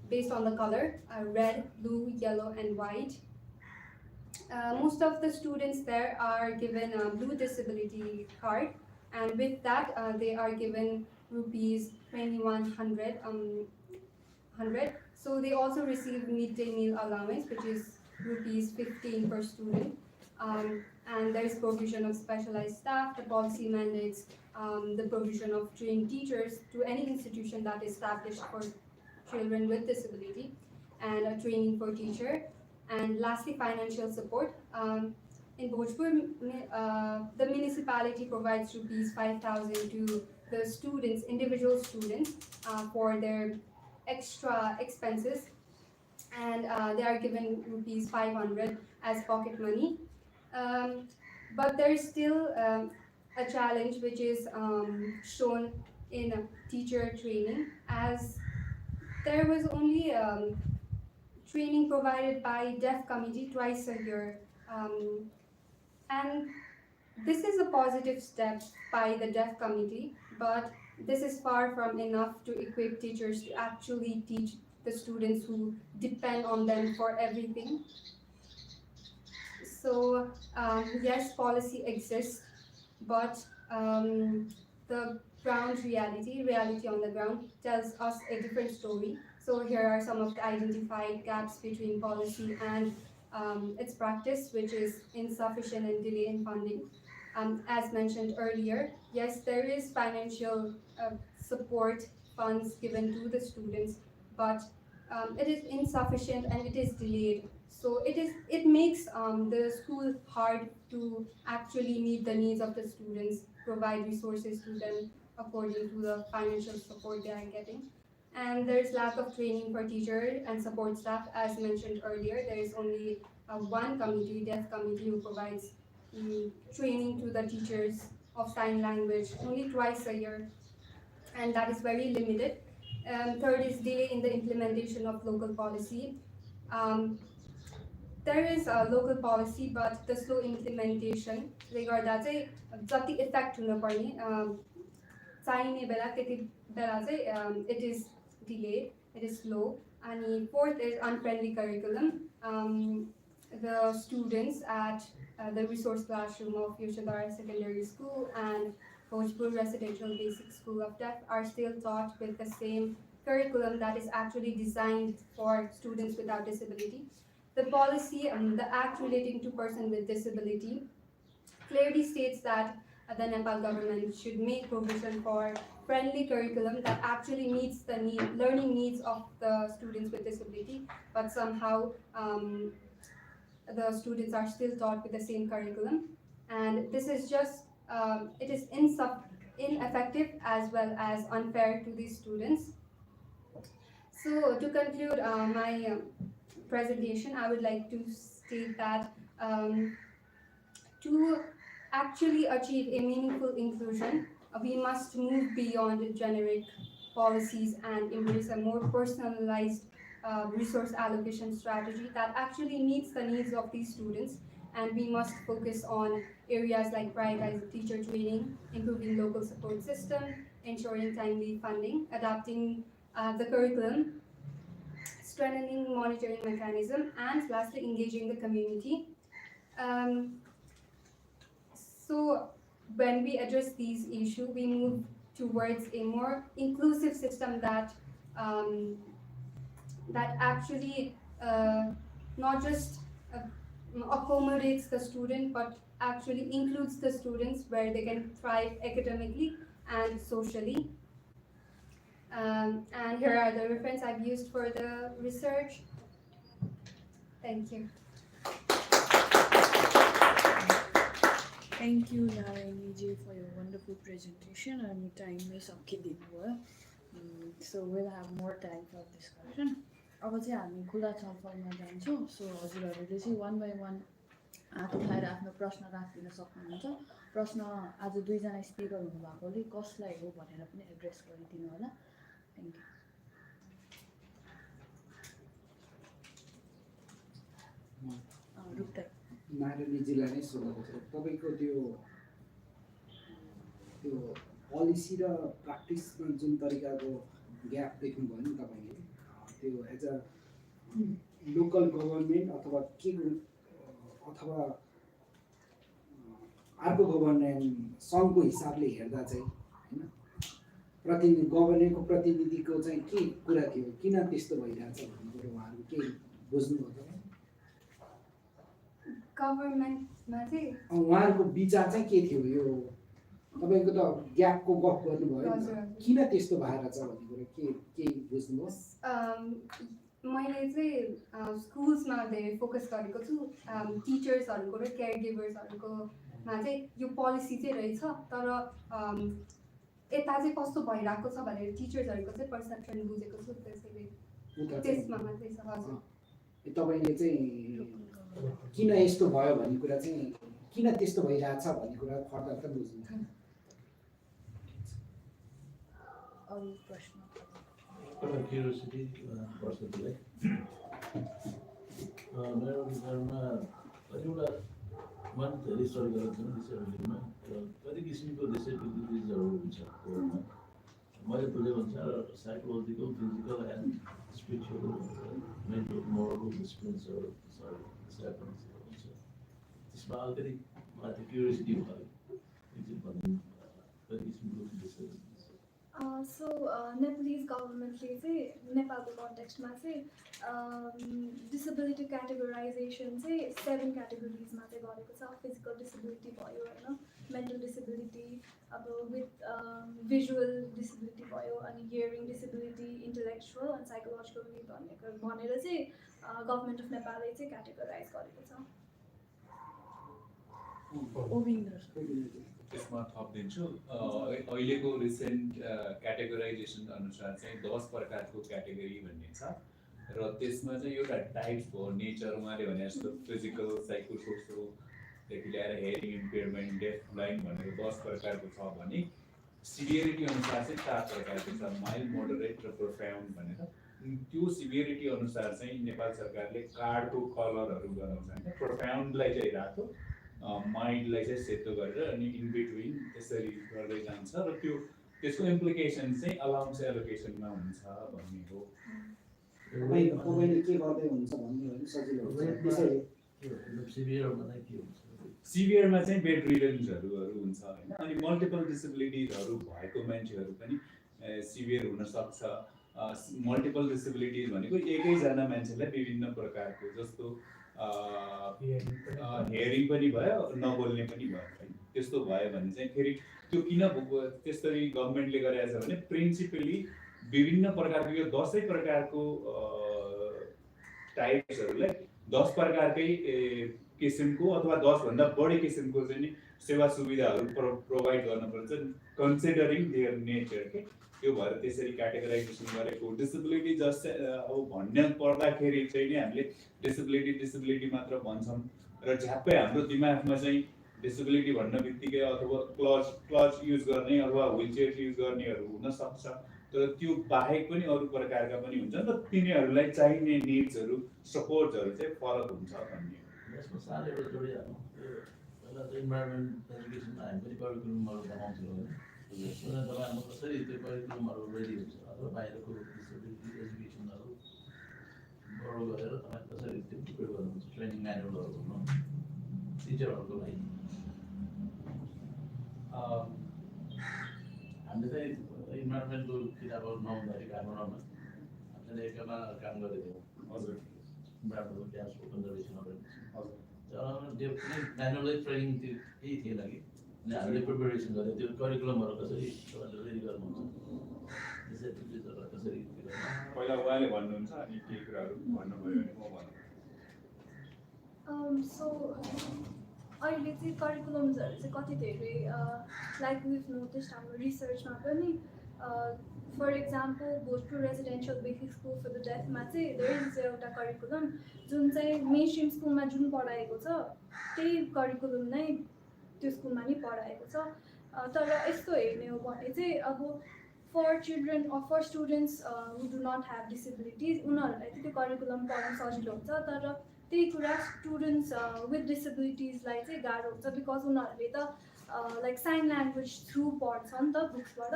based on the color, red, blue, yellow, and white. Most of the students there are given a blue disability card, and with that they are given rupees 2100. So they also receive midday meal allowance, which is rupees 15 per student. And there is provision of specialized staff. The policy mandates the provision of trained teachers to any institution that is established for children with disability, and a training for teacher. And lastly, financial support. In Bhojpur, the municipality provides rupees 5,000 to the students, individual students, for their extra expenses, and they are given rupees 500 as pocket money. But there is still a challenge which is shown in teacher training, as there was only training provided by deaf committee twice a year, and this is a positive step by the deaf committee, but this is far from enough to equip teachers to actually teach the students who depend on them for everything. So yes, policy exists, but the ground reality on the ground tells us a different story. So here are some of the identified gaps between policy and its practice, which is insufficient and delay in funding. As mentioned earlier, yes, there is financial support funds given to the students, but it is insufficient and it is delayed. So it makes the school hard to actually meet the needs of the students, provide resources to them according to the financial support they are getting. And there's lack of training for teachers and support staff. As mentioned earlier, there is only one committee, deaf committee, who provides training to the teachers of sign language only twice a year, and that is very limited. Third is delay in the implementation of local policy. There is a local policy, but the slow implementation, गर्दा चाहिँ जति इफेक्ट हुनुपर्ने चाहिने बेला त्यति बेला चाहिँ it is delayed, it is slow. And fourth is unfriendly curriculum. The students at the resource classroom of Chautari Secondary School and Bhojpur Residential Basic School of Deaf are still taught with the same curriculum that is actually designed for students without disability. The policy, the act relating to person with disability, clearly states that the Nepal government should make provision for friendly curriculum that actually meets the learning needs of the students with disability, but somehow the students are still taught with the same curriculum, and this is just it is ineffective as well as unfair to these students. So to conclude my presentation, I would like to state that to actually achieve a meaningful inclusion, we must move beyond generic policies and embrace a more personalized resource allocation strategy that actually meets the needs of these students. And we must focus on areas like prioritizing teacher training, improving local support system, ensuring timely funding, adapting the curriculum, strengthening monitoring mechanism, and lastly, engaging the community. So when we address these issues, we move towards a more inclusive system that that actually not just accommodates the student, but actually includes the students where they can thrive academically and socially. And here are the references I've used for the research. Thank you. Thank you, Narayani ji, for your wonderful presentation and time is so we'll have more time for discussion. अब चाहिँ हामी खुला छलफलमा जान्छौँ. सो हजुरहरूले चाहिँ वान बाई वान हात उठाएर आफ्नो प्रश्न राखिदिन सक्नुहुन्छ. प्रश्न आज दुईजना स्पिकर हुनुभएकोले कसलाई हो भनेर पनि एड्रेस गरिदिनु होला. Thank you. नारायणजीलाई नै सोध्नु छ तपाईँको त्यो पोलिसी र प्र्याक्टिसमा जुन तरिकाको ग्याप देख्नुभयो नि तपाईँले त्यो एज अ लोकल गभर्मेन्ट अथवा अथवा अर्को गभर्मेन्ट सङ्घको हिसाबले हेर्दा चाहिँ होइन गभर्नेन्टको प्रतिनिधिको चाहिँ के कुरा थियो, किन त्यस्तो भइरहेछ भन्ने कुरो उहाँहरू के बुझ्नुभयो गभर्मेन्टमा चाहिँ उहाँहरूको विचार चाहिँ के थियो? यो तपाईँको त ग्यापको गफ गर्नुभयो नि त, किन त्यस्तो भएर छ भन्ने कुरा के बुझ्नुभयो? मैले चाहिँ स्कुल्समा धेरै फोकस गरेको छु. टिचर्सहरूको र केयर गिभर्सहरूकोमा चाहिँ यो पोलिसी चाहिँ रहेछ, तर यता चाहिँ कस्तो भइरहेको छ भनेर टिचर्सहरूको चाहिँ पर्सेप्सन बुझेको छु. त्यसैले त्यसमा मात्रै छ. हजुर, तपाईँले चाहिँ किन यस्तो भयो भन्ने कुरा चाहिँ किन त्यस्तो भइरहेछ भन्ने कुरा फर्दर त बुझ्नुहुन्छ. अरू प्रश्न एउटा क्युरियोसिटी पर्सनलाई मेरो विचारमा कतिवटा मन धेरै स्टडी गरेको छैन डिसेबिलिटीमा, कति किसिमको डिसेबिलिटिजहरू हुन्छ. मैले बुझेको अनुसार psychological, physical and spiritual, mental, moral डिसिप्लिन्सहरू हुन्छ. त्यसमा अलिकति मलाई त्यो क्युरियोसिटी भयो कति किसिमको डिसेबिलिटिज. So Nepalese governmentले चाहिँ नेपालको कन्टेक्स्टमा चाहिँ डिसेबिलिटी क्याटेगोराइजेसन चाहिँ 7 क्याटेगोरिजमा चाहिँ गरेको छ. फिजिकल डिसेबिलिटी भयो होइन, मेन्टल डिसेबिलिटी, अब विथ भिजुअल डिसेबिलिटी भयो, अनि हियरिङ डिसेबिलिटी, इन्टेलेक्चुअल अनि साइकोलोजिकल भनेर चाहिँ गभर्मेन्ट अफ नेपालले चाहिँ क्याटेगोराइज गरेको छ. त्यसमा थपिदिन्छु. अहिलेको रिसेन्ट क्याटेगोराइजेसन अनुसार चाहिँ 10 प्रकारको क्याटेगोरी भन्ने छ र त्यसमा चाहिँ एउटा टाइप्स भयो नेचर उहाँले भने जस्तो फिजिकल, साइको सोसोदेखि लिएर हेयरिङ इम्पेयरमेन्ट, डेफ, ब्लाइन्ड भनेर 10 प्रकारको छ भने सिभियरिटी अनुसार चाहिँ 4 प्रकारको छ, माइल्ड, मोडरेट र प्रोफाउन्ड भनेर. त्यो सिभियरिटी अनुसार चाहिँ नेपाल सरकारले कार्डको कलरहरू गराउँछ. प्रोफाउन्डलाई चाहिँ रातो, माइन्डलाई चाहिँ सेतो गरेर अनि इन बिट्विन त्यसरी गर्दै जान्छ र त्यसको इम्प्लिकेसन चाहिँ अलाउन्स एलोकेसनमा हुन्छ भन्ने हो. तपाईँले के गर्दै हुन्छ भन्ने हो सजिलो हुन्छ. सिभियरमा चाहिँ बेड रिडन्सहरू हुन्छ होइन, अनि मल्टिपल डिसेबिलिटिजहरू भएको मान्छेहरू पनि सिभियर हुनसक्छ. मल्टिपल डिसेबिलिटिज भनेको एकैजना मान्छेलाई विभिन्न प्रकारको, जस्तो हेयरिङ पनि भयो, नबोल्ने पनि भयो होइन. त्यस्तो भयो भने चाहिँ फेरि त्यो किन त्यसरी गभर्मेन्टले गरेको छ भने प्रिन्सिपली विभिन्न प्रकारको यो 10 प्रकारको टाइप्सहरूलाई 10 प्रकारकै किसिमको अथवा 10 भन्दा बढी किसिमको चाहिँ सेवा सुविधाहरू प्रोभाइड गर्नुपर्छ कन्सिडरिङ देयर नेचर के. त्यो भएर त्यसरी क्याटेगोराइजेसन गरेको. डिसेबिलिटी जस्तै अब भन्ने पर्दाखेरि चाहिँ नि हामीले डिसेबिलिटी मात्र भन्छौँ र झ्याप्पै हाम्रो दिमागमा चाहिँ डिसेबिलिटी भन्न बित्तिकै अथवा क्लच युज गर्ने अथवा व्हिलचेयर युज गर्नेहरू हुनसक्छ, तर त्यो बाहेक पनि अरू प्रकारका पनि हुन्छन् र तिनीहरूलाई चाहिने निड्सहरू, सपोर्टहरू चाहिँ फरक हुन्छ भन्ने. यसमा सानो एउटा जोडिहाल्नु, पहिला चाहिँ इन्भाइरोमेन्ट एजुकेसनमा हामी पनि करिकुलमहरू बनाउँथ्यौँ होइन. त्यसमा तपाईँहरूको कसरी त्यो करिकुलमहरू रेडी हुन्छ अथवा बाहिरको डिसेबिलिटी एजुकेसनहरू बढो गरेर तपाईँ कसरी त्यो प्रिपेयर गर्नुहुन्छ, ट्रेनिङ म्यानुअलहरू भनौँ टिचरहरूको लागि. हामीले चाहिँ इन्भाइरोमेन्टको किताबहरू नहुँदाखेरि काठमाडौँमा हामीले एकमा काम गरेको थियौँ हजुर इन्भाइरोमेन्टल ग्यासको कन्जर्भेसन हजुर म्यानुअलै ट्रेनिङ त्यो केही थिएन कि अनि हामीले प्रिपेरेसन गरेको त्यो करिकुलमहरू कसरी रेडी गर्नुहुन्छ कसरी पहिला उहाँले भन्नुहुन्छ अनि केही कुराहरू भन्नुभयो भने म भन्छु सो अहिले चाहिँ करिकुलम्सहरू चाहिँ कति धेरै लाइक विभ नोटिस हाम्रो रिसर्चमा पनि for example Bhojpur residential basic school for the डेफमा चाहिँ देयर इज एउटा करिकुलम जुन चाहिँ मेन स्ट्रिम स्कुलमा जुन पढाएको छ त्यही करिकुलम नै त्यो स्कुलमा नै पढाएको छ तर यस्तो हेर्ने हो भने चाहिँ अब for children or for students who do not have disabilities उनीहरूलाई चाहिँ त्यो करिकुलम पढ्न सजिलो हुन्छ तर त्यही कुरा स्टुडेन्ट्स विथ डिसेबिलिटिजलाई चाहिँ गाह्रो हुन्छ बिकज उनीहरूले त लाइक साइन ल्याङ्ग्वेज थ्रु पढ्छ नि त बुक्सबाट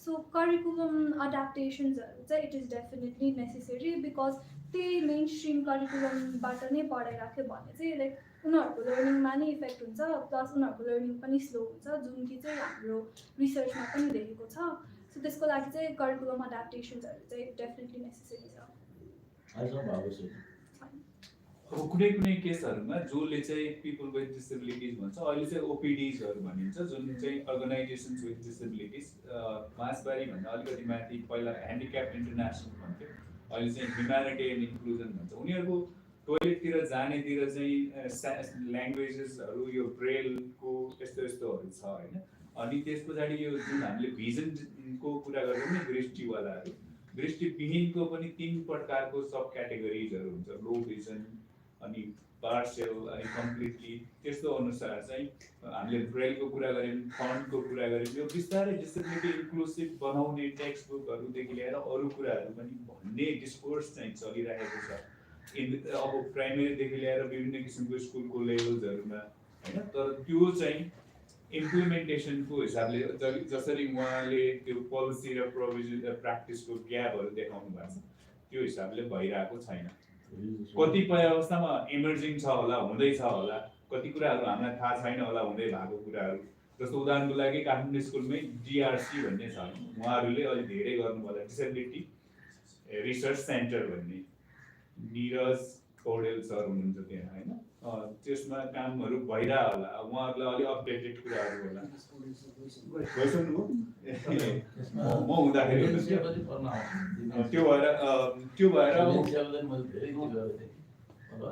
सो करिकुलम एडाप्टेसन्सहरू चाहिँ it is definitely necessary because त्यही मेन स्ट्रिम करिकुलमबाट नै पढाइराख्यो भने चाहिँ लाइक उनीहरूको लर्निङमा नै इफेक्ट हुन्छ प्लस उनीहरूको लर्निङ पनि स्लो हुन्छ जुन कि चाहिँ हाम्रो रिसर्चमा पनि देखेको छ सो त्यसको लागि चाहिँ करिकुलम एडाप्टेसन्सहरू चाहिँ डेफिनेटली नेसेसरी छ अब कुनै कुनै केसहरूमा जसले चाहिँ पिपल विथ डिसेबिलिटिज भन्छ अहिले चाहिँ ओपिडिजहरू भनिन्छ जुन चाहिँ अर्गनाइजेसन्स विथ डिसेबिलिटिज मासबारीभन्दा अलिकति माथि पहिला ह्यान्डिक्याप इन्टरनेसनल भन्थ्यो अहिले चाहिँ ह्युम्यानिटेरियन इन्क्लुजन भन्छ उनीहरूको टोइलेटतिर जानेतिर चाहिँ ल्याङ्ग्वेजेसहरू यो ब्रेलको यस्तो यस्तोहरू छ होइन अनि त्यस पछाडि यो जुन हामीले भिजनको कुरा गर्छौँ नि दृष्टिवालाहरू दृष्टिविहीनको पनि 3 प्रकारको सब क्याटेगोरिजहरू हुन्छ लो भिजन अनि पार्सियल अनि कम्प्लिटली त्यस्तो अनुसार चाहिँ हामीले ब्रेलको कुरा गऱ्यौँ फन्टको कुरा गऱ्यौँ यो बिस्तारै डिसेबिलिटी इन्क्लुसिभ बनाउने टेक्स्ट बुकहरूदेखि लिएर अरू कुराहरू पनि भन्ने डिस्कोर्स चाहिँ चलिरहेको छ अब प्राइमेरीदेखि लिएर विभिन्न किसिमको स्कुलको लेभल्सहरूमा होइन तर त्यो चाहिँ इम्प्लिमेन्टेसनको हिसाबले जसरी उहाँले त्यो पोलिसी र प्रोभिजन र प्र्याक्टिसको ग्यापहरू देखाउनु भएको छ त्यो हिसाबले भइरहेको छैन कतिपय अवस्थामा इमर्जिङ छ होला हुँदैछ होला कति कुराहरू हामीलाई थाहा छैन होला हुँदै भएको कुराहरू जस्तो उदाहरणको लागि काठमाडौँ स्कुलमै डिआरसी भन्ने छ उहाँहरूले अहिले धेरै गर्नु होला डिसेबिलिटी रिसर्च सेन्टर भन्ने निरज पौडेल सर हुनुहुन्छ त्यहाँ होइन त्यसमा कामहरू भइरह होला उहाँहरूलाई अलिक अपडेटेड कुराहरू होला गइसक्नु म हुँदाखेरि त्यो भएर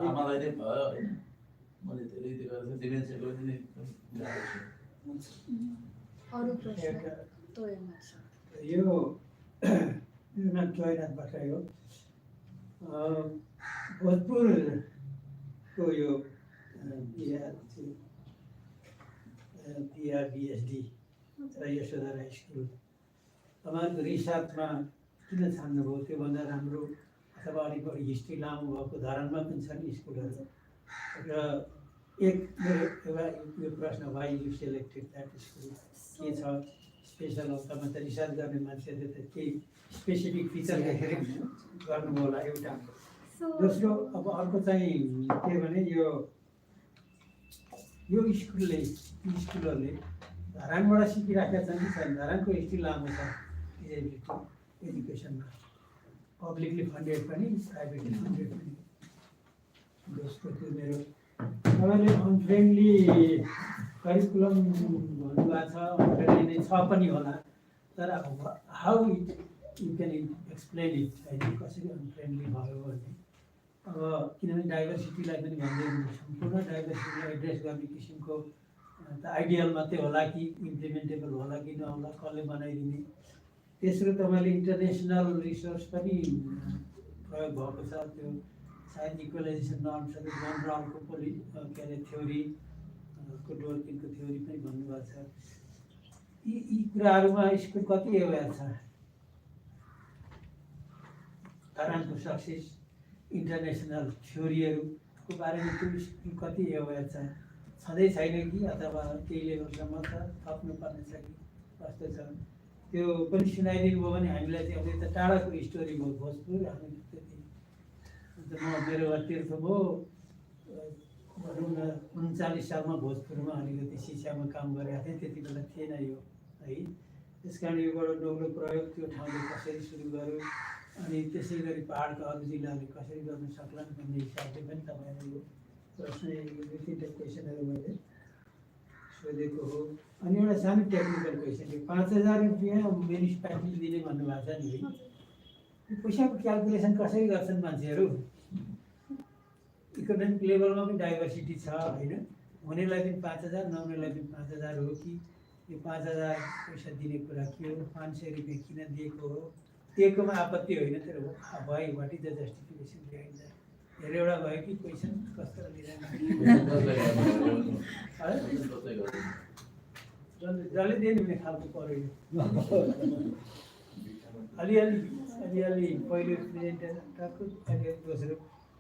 आमालाई नै भयो होइन मैले धेरै त्यो गरेको डिमेन्सियाको पनि अरू प्रश्न यो नाम जयनाथ भट्टराई हो भोजपुरको यो पिआरबिएसडी र यशोदा राई स्कुल तपाईँहरूको रिसर्चमा किन छान्नुभयो त्योभन्दा राम्रो अथवा अलिक बढी हिस्ट्री लामो भएको धरानमा पनि छन् स्कुलहरू र एक मेरो एउटा यो प्रश्न why you selected that school के छ स्पेसल हो तपाईँ त रिसर्च गर्ने मान्छेले त केही स्पेसिफिक फिचर देखेर गर्नुभयो होला एउटा दोस्रो अब अर्को चाहिँ के भने यो स्कुलहरूले धरानबाट सिकिराखेका छन् कि छैन धरानको हिस्ट्री लामो छ एजुकेसनमा पब्लिकली फन्डेड पनि प्राइभेटली फन्डेड पनि दोस्रो त्यो मेरो तपाईँले अनफ्रेन्डली करिकुलम भन्नुभएको छ अनफ्रेन्डली नै छ पनि होला तर how you can explain it होइन कसरी अनफ्रेन्डली भयो भने अब किनभने डाइभर्सिटीलाई पनि भन्दै सम्पूर्ण डाइभर्सिटीलाई एड्रेस गर्ने किसिमको त आइडियल मात्रै होला कि इम्प्लिमेन्टेबल होला कि नहोला कसले बनाइदिने तेस्रो तपाईँले इन्टरनेसनल रिसोर्स पनि प्रयोग भएको छ त्यो सायद इक्वलाइजेसन नर्म्सहरू मोन्ट्रियलको के अरे थ्योरीको डोर्किनको थ्योरी पनि भन्नुभएको छ यी कुराहरूमा स्कुल कति एवेयर छ धरानको सक्सेस इन्टरनेसनल थ्योरीहरूको बारेमा त्यो स्कुल कति एवेयर छँदै छैन कि अथवा केही लेभलसम्म छ थप्नुपर्ने छ कि कस्तो छ त्यो पनि सुनाइदिनु भयो भने हामीलाई चाहिँ अब यता टाढाको स्टोरी भयो भोजपुर हामी त्यति अन्त म मेरो तीर्थ भयो भनौँ न 39 सालमा भोजपुरमा अलिकति शिक्षामा काम गरेका थिएँ, त्यति बेला थिएन यो है। त्यस कारण योबाट नौलो प्रयोग त्यो ठाउँले कसरी सुरु गर्यो अनि त्यसै गरी पाहाडका अरू जिल्लाले कसरी गर्न सक्लान् भन्ने हिसाबले पनि तपाईँले यो प्रश्न दुई तिनवटा क्वेसनहरू मैले सोधेको हो। अनि एउटा सानो टेक्निकल क्वेसन, यो 5,000 रुपियाँ म्युनिसिपालिटीले दिने भन्नुभएको छ नि है, यो पैसाको क्यालकुलेसन कसरी गर्छन् मान्छेहरू? इकोनोमिक लेभलमा पनि डाइभर्सिटी छ होइन, हुनेलाई पनि 5,000 नहुनेलाई पनि 5,000 हो कि यो 5,000 पैसा दिने कुरा के हो, 500 रुपियाँ किन दिएको हो? दिएकोमा आपत्ति होइन, तर भाइ what is the justification behind that? धेरैवटा भयो कि क्वेसन कस्तो जसले दिने खालको पऱ्यो यो। अलिअलि पहिलो प्रेजेन्टरको अलिअलि दोस्रो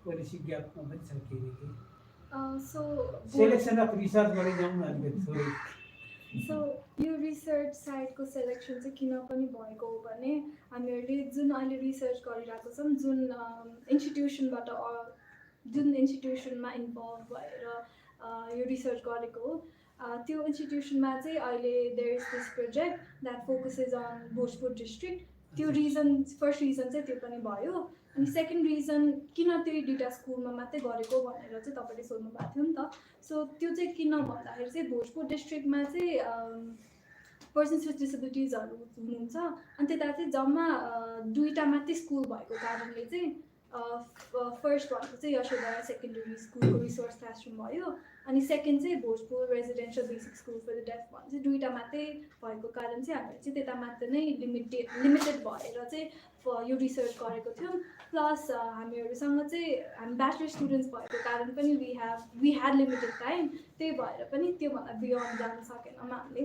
पोलिसी ग्यापमा पनि छ के सेलेक्सन अफ रिसर्चबाटै जाउँ न अलिकति थोरै। सो यो रिसर्च साइटको सेलेक्सन चाहिँ किन पनि भएको हो भने हामीहरूले जुन अहिले रिसर्च गरिरहेको छौँ, जुन इन्स्टिट्युसनमा इन्भल्भ भएर यो रिसर्च गरेको हो, त्यो इन्स्टिट्युसनमा चाहिँ अहिले there is this project that focuses on Bhojpur district. त्यो फर्स्ट रिजन चाहिँ त्यो पनि भयो। अनि सेकेन्ड रिजन किन त्यो दुईवटा स्कुलमा मात्रै गरेको भनेर चाहिँ तपाईँले सोध्नु भएको थियो नि त। सो त्यो चाहिँ किन भन्दाखेरि चाहिँ भोजपुर डिस्ट्रिक्टमा चाहिँ पर्सन्स विथ डिसेबिलिटिजहरू हुनुहुन्छ, अनि त्यता चाहिँ जम्मा दुईवटा मात्रै स्कुल भएको कारणले चाहिँ फर्स्ट भनेको चाहिँ यशोदा सेकेन्डरी स्कुलको रिसोर्स क्लासरुम भयो, अनि सेकेन्ड चाहिँ Bhojpur residential basic school for the deaf भने चाहिँ दुईवटा मात्रै भएको कारण चाहिँ हामीले चाहिँ त्यता मात्र नै लिमिटेड भएर चाहिँ यो रिसर्च गरेको थियौँ। प्लस हामीहरूसँग चाहिँ हामी ब्याचलर स्टुडेन्ट्स भएको कारण पनि वी ह्याड लिमिटेड टाइम, त्यही भएर पनि त्योभन्दा बियोन्ड जान सकेनौँ हामीले।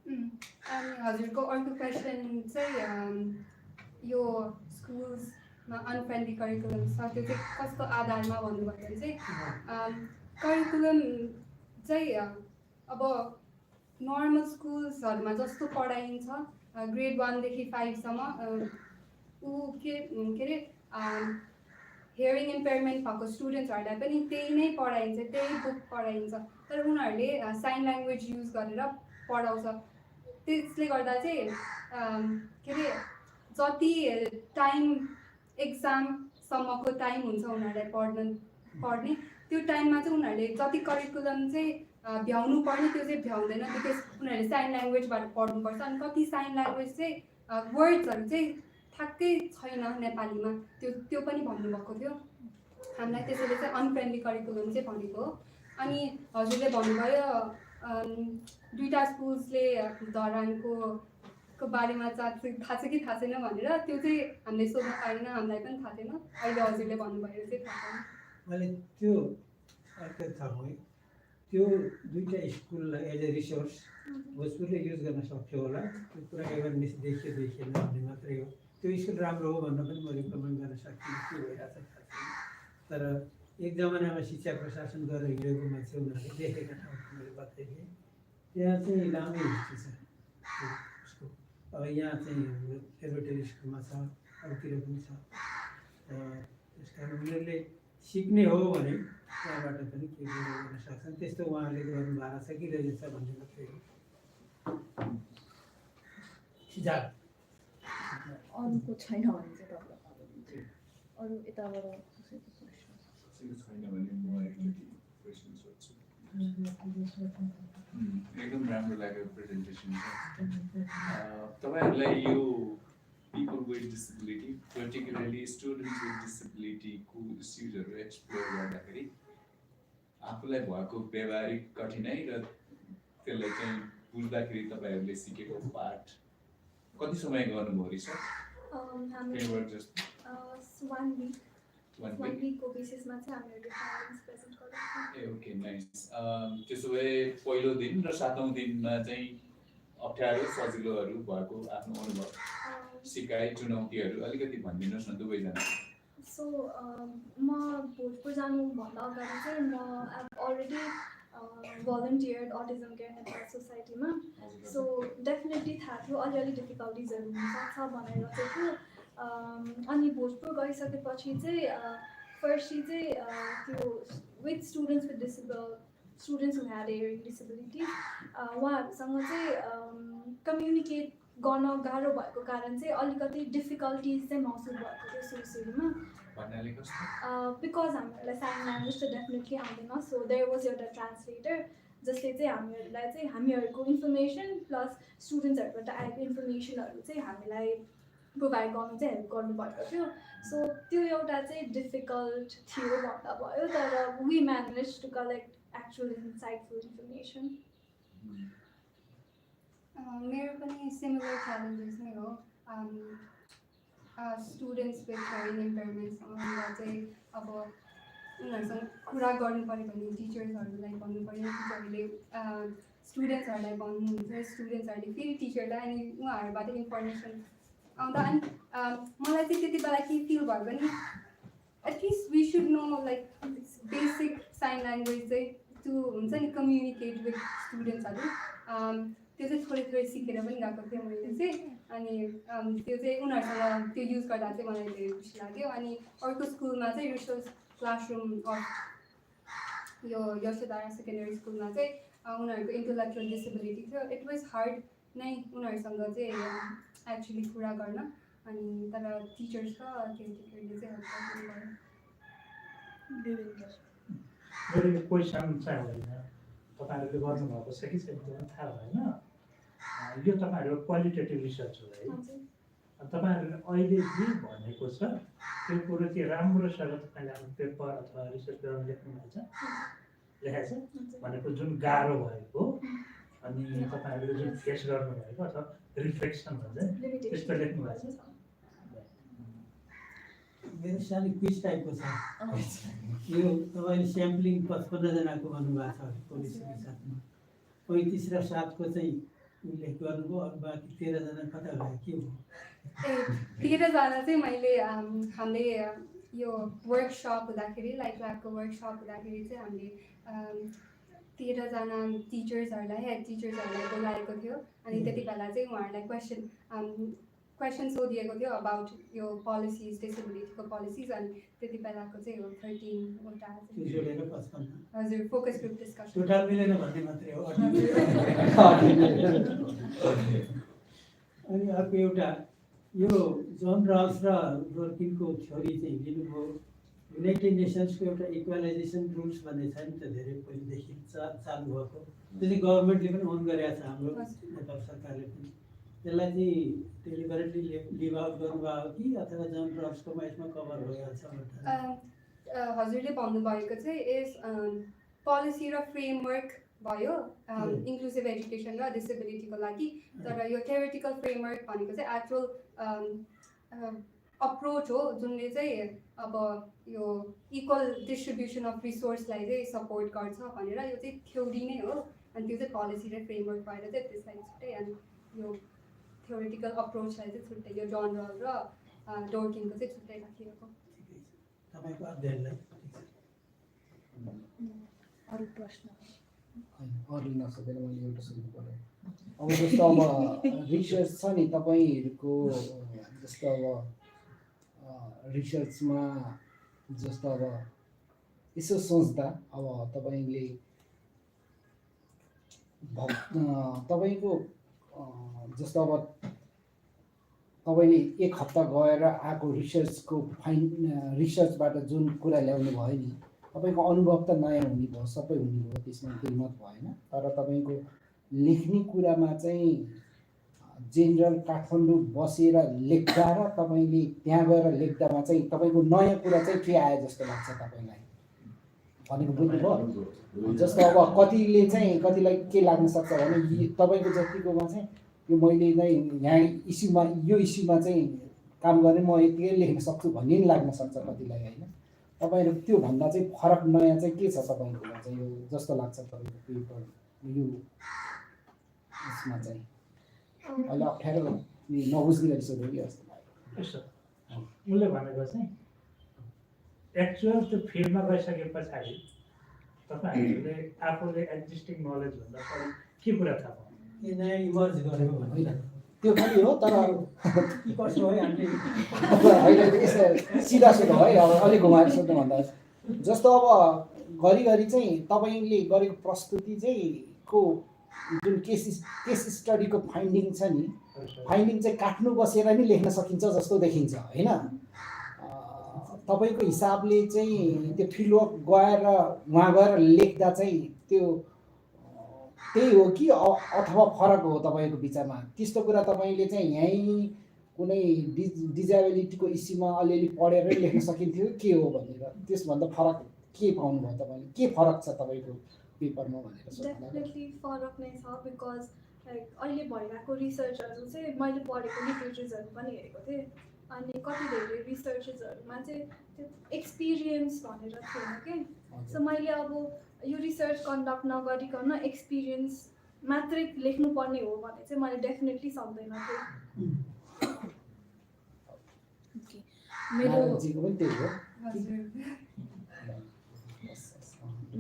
अनि हजुरको अर्को क्वेसन चाहिँ यो स्कुल्समा अनफ्रेन्डली करिकुलम छ, त्यो चाहिँ कस्तो आधारमा भन्नुभयो चाहिँ करिकुलम चाहिँ अब नर्मल स्कुल्सहरूमा जस्तो पढाइन्छ ग्रेड 1 देखि 5 सम्म के अरे हियरिङ इम्पेयरमेन्ट भएको स्टुडेन्ट्सहरूलाई पनि त्यही नै पढाइन्छ, त्यही बुक पढाइन्छ, तर उनीहरूले साइन ल्याङ्ग्वेज युज गरेर पढाउँछ। त्यसले गर्दा चाहिँ के अरे जति टाइम एक्जामसम्मको टाइम हुन्छ उनीहरूलाई पढ्ने त्यो टाइममा चाहिँ उनीहरूले जति करिकुलम चाहिँ भ्याउनु पर्ने त्यो चाहिँ भ्याउँदैन, बिकज उनीहरूले साइन ल्याङ्ग्वेजबाट पढ्नुपर्छ। अनि कति साइन ल्याङ्ग्वेज चाहिँ वर्ड्सहरू चाहिँ ठ्याक्कै छैन नेपालीमा, त्यो पनि भन्नुभएको थियो हामीलाई, त्यसैले चाहिँ अनफ्रेन्डली करिकुलम चाहिँ भनेको हो। अनि हजुरले भन्नुभयो दुईवटा स्कुल्सले धरानको बारेमा थाहा छ कि थाहा छैन भनेर, त्यो चाहिँ हामीले सोध्न पाएन, हामीलाई पनि थाहा थिएन, अहिले हजुरले भन्नुभयो चाहिँ थाहा छैन। मैले त्यो अर्कै थाहा भयो, त्यो दुईवटा स्कुललाई एज ए रिसोर्स भोजपुरले युज गर्न सक्थ्यो होला, त्यो पुरा एवेरनेस देखिएन भन्ने मात्रै हो। त्यो स्कुल राम्रो हो भन्न पनि म रिकमेन्ड गर्न सक्दिनँ, के भइरहेको छ थाहा छैन। तर एक जमानामा शिक्षा प्रशासन गरेर हिँडेको मान्छे उनीहरूले देखेका ठाउँ मैले बताइदिएँ, त्यहाँ चाहिँ लामै हिस्ट्री छ उसको। अब यहाँ चाहिँ हाम्रो एडभोकेट स्कुलमा छ, अरूतिर पनि छ, त्यस कारण उनीहरूले सिक्ने हो भने त्यहाँबाट पनि के गर्न सक्छन्, त्यस्तो उहाँहरूले गर्नु भएको छ कि रहेछ भन्ने मात्रै हो। अरूको छैन भने चाहिँ तपाईँलाई अरू यताबाट छैन भने म एकचोटि क्वेसन सोध्छु। एकदम राम्रो लाग्यो प्रेजेन्टेसन। तपाईँहरूलाई यो people with disability, particularly students with डिसेबिलिटीको इस्युजहरू एक्सप्लोर गर्दाखेरि आफूलाई भएको व्यवहारिक कठिनाइ र त्यसलाई चाहिँ बुझ्दाखेरि तपाईँहरूले सिकेको पाठ कति समय गर्नुभयो रिसर्च? one weekको बेसिसमा चाहिँ हामीहरूले फाइन्डिङ्स प्रेजेन्ट गरेको ए ओके नाइस। त्यसो भए पहिलो दिन र 7औं दिनमा चाहिँ अप्ठ्यारो सजिलोहरू भएको आफ्नो अनुभव, सिकाइ, चुनौतीहरू अलिकति भनिदिनुहोस् न दुवैजना। सो म भोजपुर जानुभन्दा अगाडि चाहिँ म अलरेडी भलन्टियर्ड अटिजम केयर नेपाल सोसाइटीमा, सो डेफिनेटली थाहा थियो अलिअलि डिफिकल्टिजहरू हुनसक्छ भनेर चाहिँ थियो। अनि भोजपुर गइसकेपछि चाहिँ फर्स्टली चाहिँ त्यो with students with students who had hearing disability उहाँहरूसँग चाहिँ कम्युनिकेट गर्न गाह्रो भएको कारण चाहिँ अलिकति डिफिकल्टिज चाहिँ महसुस भएको थियो सुरुमा बिकज हामीहरूलाई साइन ल्याङ्ग्वेज त डेफिनेटली आउँदैन सो देयर वाज एउटा ट्रान्सलेटर जसले चाहिँ हामीहरूलाई चाहिँ हामीहरूको इन्फर्मेसन प्लस स्टुडेन्ट्सहरूबाट आएको इन्फर्मेसनहरू चाहिँ हामीलाई प्रोभाइड गर्नु चाहिँ हेल्प गर्नुभएको थियो सो त्यो एउटा चाहिँ डिफिकल्ट थियो भन्दा भयो तर we manage to collect actual insightful information मेरो पनि सिमिलर च्यालेन्जेस नै हो स्टुडेन्ट्स विथ हियरिङ इम्पेयरमेन्टसँग चाहिँ अब उनीहरूसँग कुरा गर्नु पऱ्यो भने टिचर्सहरूलाई भन्नु पऱ्यो टिचरहरूले स्टुडेन्ट्सहरूलाई भन्नुहुन्छ स्टुडेन्ट्सहरूले फेरि टिचरलाई अनि उहाँहरूबाट इन्फर्मेसन आउँदा अनि मलाई चाहिँ त्यति बेला के फिल भयो भने at least we should know like basic sign language चाहिँ त्यो हुन्छ नि कम्युनिकेट विथ स्टुडेन्ट्सहरू त्यो चाहिँ थोरै थोरै सिकेर पनि गएको थिएँ मैले चाहिँ अनि त्यो चाहिँ उनीहरूसँग त्यो युज गर्दा चाहिँ मलाई धेरै खुसी लाग्यो अनि अर्को स्कुलमा चाहिँ रिसोर्स क्लासरुम अफ यो यशोधारा सेकेन्डरी स्कुलमा चाहिँ उनीहरूको इन्टेलेक्चुअल डिसेबिलिटी थियो इट वाज हार्ड नै उनीहरूसँग चाहिँ एक्चुली कुरा गर्न अनि तर टिचर्स र केयरटेकरले चाहिँ हेल्प गर्नु मेरो क्वेसन चाहिँ होइन तपाईँहरूले गर्नुभएको छ कि छैन थाहा भएन यो तपाईँहरूको क्वालिटेटिभ रिसर्च हो है तपाईँहरूले अहिले जे भनेको छ त्यो कुरो चाहिँ राम्रोसँग तपाईँले आफ्नो पेपर अथवा रिसर्च पेपर लेख्नुभएको छ लेखाएको छ भनेको जुन गाह्रो भएको अनि तपाईँहरूले जुन फेस गर्नुभएको अथवा रिफ्लेक्सन भन्छ त्यस्तो लेख्नु भएको छ मेरो सानो क्विज टाइपको छ यो तपाईँले स्याम्पलिङ 55 जनाको भन्नुभएको छ पोलिसीको साथमा 35 र 7को चाहिँ उल्लेख गर्नुभयो अरू बाँकी 13 जना कता भयो के हो 13 जना चाहिँ मैले हामीले यो वर्कसप हुँदाखेरि लाइक ल्याबको वर्कसप हुँदाखेरि चाहिँ हामीले 13 जना टिचर्सहरूलाई हेड टिचर्सहरूलाई बोलाएको थियो अनि त्यति बेला चाहिँ उहाँहरूलाई क्वेसन सोधिएको थियो अबाउट यो पोलिसिज डिसेबिलिटीको पोलिसिज अनि त्यति बेलाको चाहिँ हो 13 वटा हजुर फोकस ग्रुप डिस्कसन टोटल मिलेर भन्ने मात्रै हो अनि अर्को एउटा यो जोन रल्स र डोर्किनको थ्योरी चाहिँ लिनुभयो युनाइटेड नेसन्सको एउटा इक्वालाइजेसन रुल्स भन्ने छ नि त धेरै पहिलेदेखि चालु भएको त्यो चाहिँ गभर्मेन्टले पनि अन गरेको छ हाम्रो नेपाल सरकारले पनि त्यसलाई चाहिँ डेलिभरेटली लिभ आउट गर्नुभयो कि अथवा जोन रल्सको यसमा कभर भइहाल्छ हजुरले भन्नुभएको चाहिँ यस पोलिसी र फ्रेमवर्क भयो इन्क्लुसिभ एजुकेसन र डिसेबिलिटीको लागि तर यो थ्योरिटिकल फ्रेमवर्क भनेको चाहिँ एक्चुअल अप्रोच हो जुनले चाहिँ अब यो इक्वल डिस्ट्रिब्युसन अफ रिसोर्सलाई चाहिँ सपोर्ट गर्छ भनेर यो चाहिँ थ्योरी नै हो अनि त्यो चाहिँ पोलिसी र फ्रेमवर्क भएर चाहिँ त्यसलाई छुट्टै अनि यो थ्योरिटिकल अप्रोचलाई चाहिँ छुट्टै यो जन रल र डोर्किनको चाहिँ छुट्टै राखिएको तपाईँको अध्ययनलाई अरू प्रश्न अरू नसकेर मैले एउटा सोध्नु पर्यो अब जस्तो अब रिसर्च छ नि तपाईँहरूको जस्तो अब रिसर्चमा जस्तो अब यसो सोच्दा अब तपाईँले तपाईँको जस्तो अब तपाईँले 1 हप्ता गएर आएको रिसर्चबाट जुन कुरा ल्याउनु भयो नि तपाईँको अनुभव त नयाँ हुने भयो सबै हुने भयो त्यसमा केही मत भएन तर तपाईँको लेख्ने कुरामा चाहिँ जेनरल काठमाडौँ बसेर लेख्दा र तपाईँले त्यहाँ गएर लेख्दामा चाहिँ तपाईँको नयाँ कुरा चाहिँ के आयो जस्तो लाग्छ तपाईँलाई भनेको बुझ्नुभयो जस्तो अब कतिले चाहिँ कतिलाई के लाग्न सक्छ भने तपाईँको जतिकोमा चाहिँ यो मैले नै यहाँ इस्युमा यो इस्युमा चाहिँ काम गर्ने म यतिकै लेख्न सक्छु भन्ने नि लाग्न सक्छ कतिलाई होइन तपाईँहरू त्यो भन्दा चाहिँ फरक नयाँ चाहिँ के छ तपाईँकोमा चाहिँ यो जस्तो लाग्छ तपाईँको पेपर यो यसमा चाहिँ अहिले अप्ठ्यारो नबुझ्ने गरी सोध्यो कि जस्तो लाग्यो उसले भनेको चाहिँ एक्चुअल त्यो फिल्डमा गइसके पछाडि तपाईँहरूले आफूले एक्जिस्टिङ नलेज भन्दा बढी के कुरा थाहा पाउनु नयाँ इमर्ज गरेको होइन त्यो खालि हो तर के कसो है हामीले होइन सिधा सुधा है अब अलिक घुमाएर सोध्नुभन्दा जस्तो अब घरिघरि चाहिँ तपाईँले गरेको प्रस्तुति चाहिँ को जुन केस स्टडीको फाइन्डिङ छ नि फाइन्डिङ चाहिँ काट्नु बसेर नि लेख्न सकिन्छ जस्तो देखिन्छ होइन तपाईँको हिसाबले चाहिँ त्यो फिल्डवर्क गएर उहाँ गएर लेख्दा चाहिँ त्यो त्यही हो कि अथवा फरक हो तपाईँको विचारमा त्यस्तो कुरा तपाईँले चाहिँ यहीँ कुनै डिजेबिलिटीको इस्युमा अलिअलि पढेर लेख्न सकिन्थ्यो के हो भनेर त्यसभन्दा फरक के पाउनुभयो तपाईँले के फरक छ तपाईँको पेपरमा भनेर डेफिनेटली फरक नै छ बिकज लाइक अहिले भइरहेको रिसर्चहरू चाहिँ मैले पढेको लिटरेचर्सहरू पनि हेरेको थिएँ अनि कति धेरै रिसर्चेसहरूमा चाहिँ त्यो एक्सपिरियन्स भनेर थिएन कि सो मैले अब यो रिसर्च कन्डक्ट नगरिकन एक्सपिरियन्स मात्रै लेख्नुपर्ने हो भने चाहिँ मैले डेफिनेटली सक्दैन थिएँ।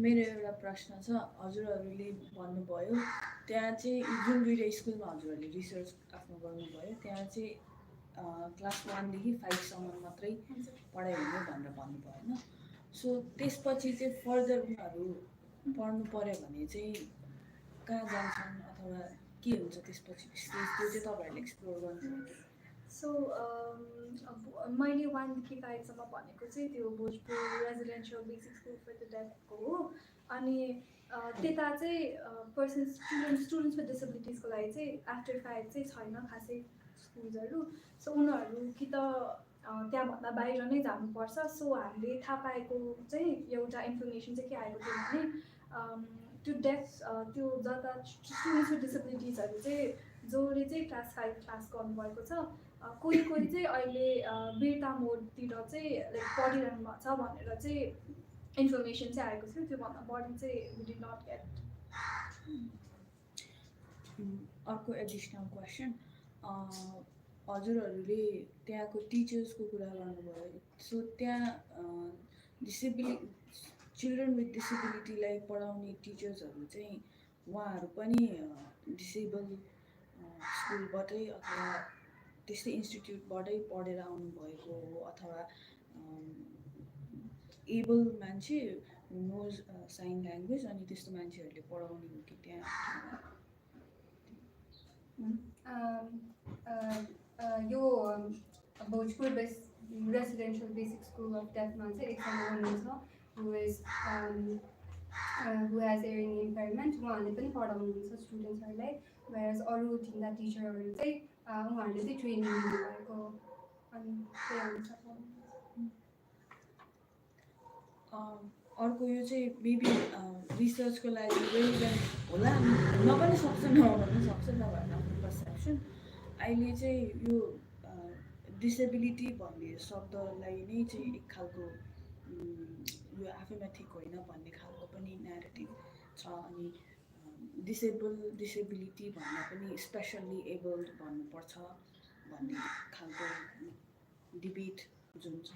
मेरो एउटा प्रश्न छ हजुरहरूले भन्नुभयो त्यहाँ चाहिँ जुन दुईवटा स्कुलमा हजुरहरूले रिसर्च आफ्नो गर्नुभयो त्यहाँ चाहिँ क्लास 1 देखि 5 सम्म मात्रै पढाइ हुने भनेर भन्नुभयो होइन सो त्यसपछि चाहिँ फर्दर उनीहरू पढ्नु पऱ्यो भने चाहिँ कहाँ जान्छन् अथवा के हुन्छ त्यसपछि स्टेज त्यो चाहिँ तपाईँहरूले एक्सप्लोर गर्नुहुन्छ। सो मैले 1 देखि 5 सम्म भनेको चाहिँ त्यो Bhojpur residential basic school for the डेफको हो अनि त्यता चाहिँ स्टुडेन्ट्स विथ डिसेबिलिटिजको लागि चाहिँ आफ्टर 5 चाहिँ छैन खासै स्कुल्सहरू सो उनीहरू कि त त्यहाँभन्दा बाहिर नै जानुपर्छ। सो हामीले थाहा पाएको चाहिँ एउटा इन्फर्मेसन चाहिँ के आएको थियो भने त्यो त्यो जता स्टुडेन्ट्स विथ डिसेबिलिटिजहरू चाहिँ जसले चाहिँ क्लास 5 क्लास गर्नुभएको छ कोही कोही चाहिँ अहिले बिर्ता मोडतिर चाहिँ लाइक पढिरहनु भएको छ भनेर चाहिँ इन्फर्मेसन चाहिँ आएको थियो त्योभन्दा बढी चाहिँ वी डिड नट गेट। अर्को एडिसनल क्वेसन हजुरहरूले त्यहाँको टिचर्सको कुरा गर्नुभयो सो त्यहाँ चिल्ड्रेन विथ डिसेबिलिटीलाई पढाउने टिचर्सहरू चाहिँ उहाँहरू पनि डिसेबल स्कुलबाटै अथवा त्यस्तै इन्स्टिट्युटबाटै पढेर आउनुभएको हो अथवा एबल मान्छे नोज साइन ल्याङ्ग्वेज अनि त्यस्तो मान्छेहरूले पढाउने हो कि त्यहाँ यो Bhojpur residential basic school of डेफमा चाहिँ एकजना हुनुहुन्छ who has hearing impairment उहाँहरूले पनि पढाउनुहुन्छ स्टुडेन्ट्सहरूलाई whereas अरू तिनवटा टिचरहरू चाहिँ उहाँहरूले चाहिँ ट्रेनिङ दिनुभएको अनि त्यही अनुसार अर्को यो चाहिँ मेबी रिसर्चको लागि रेलिभेन्ट होला हुन पनि सक्छ नहुन पनि सक्छ तपाईँहरूको आफ्नो पर्सेप्सन अहिले चाहिँ यो डिसेबिलिटी भन्ने शब्दलाई नै चाहिँ एक खालको यो आफैमा ठिक होइन भन्ने खालको पनि न्यारेटिभ छ अनि डिसेबिलिटी भन्दा पनि स्पेसल्ली एबल्ड भन्नुपर्छ भन्ने खालको डिबेट जुन छ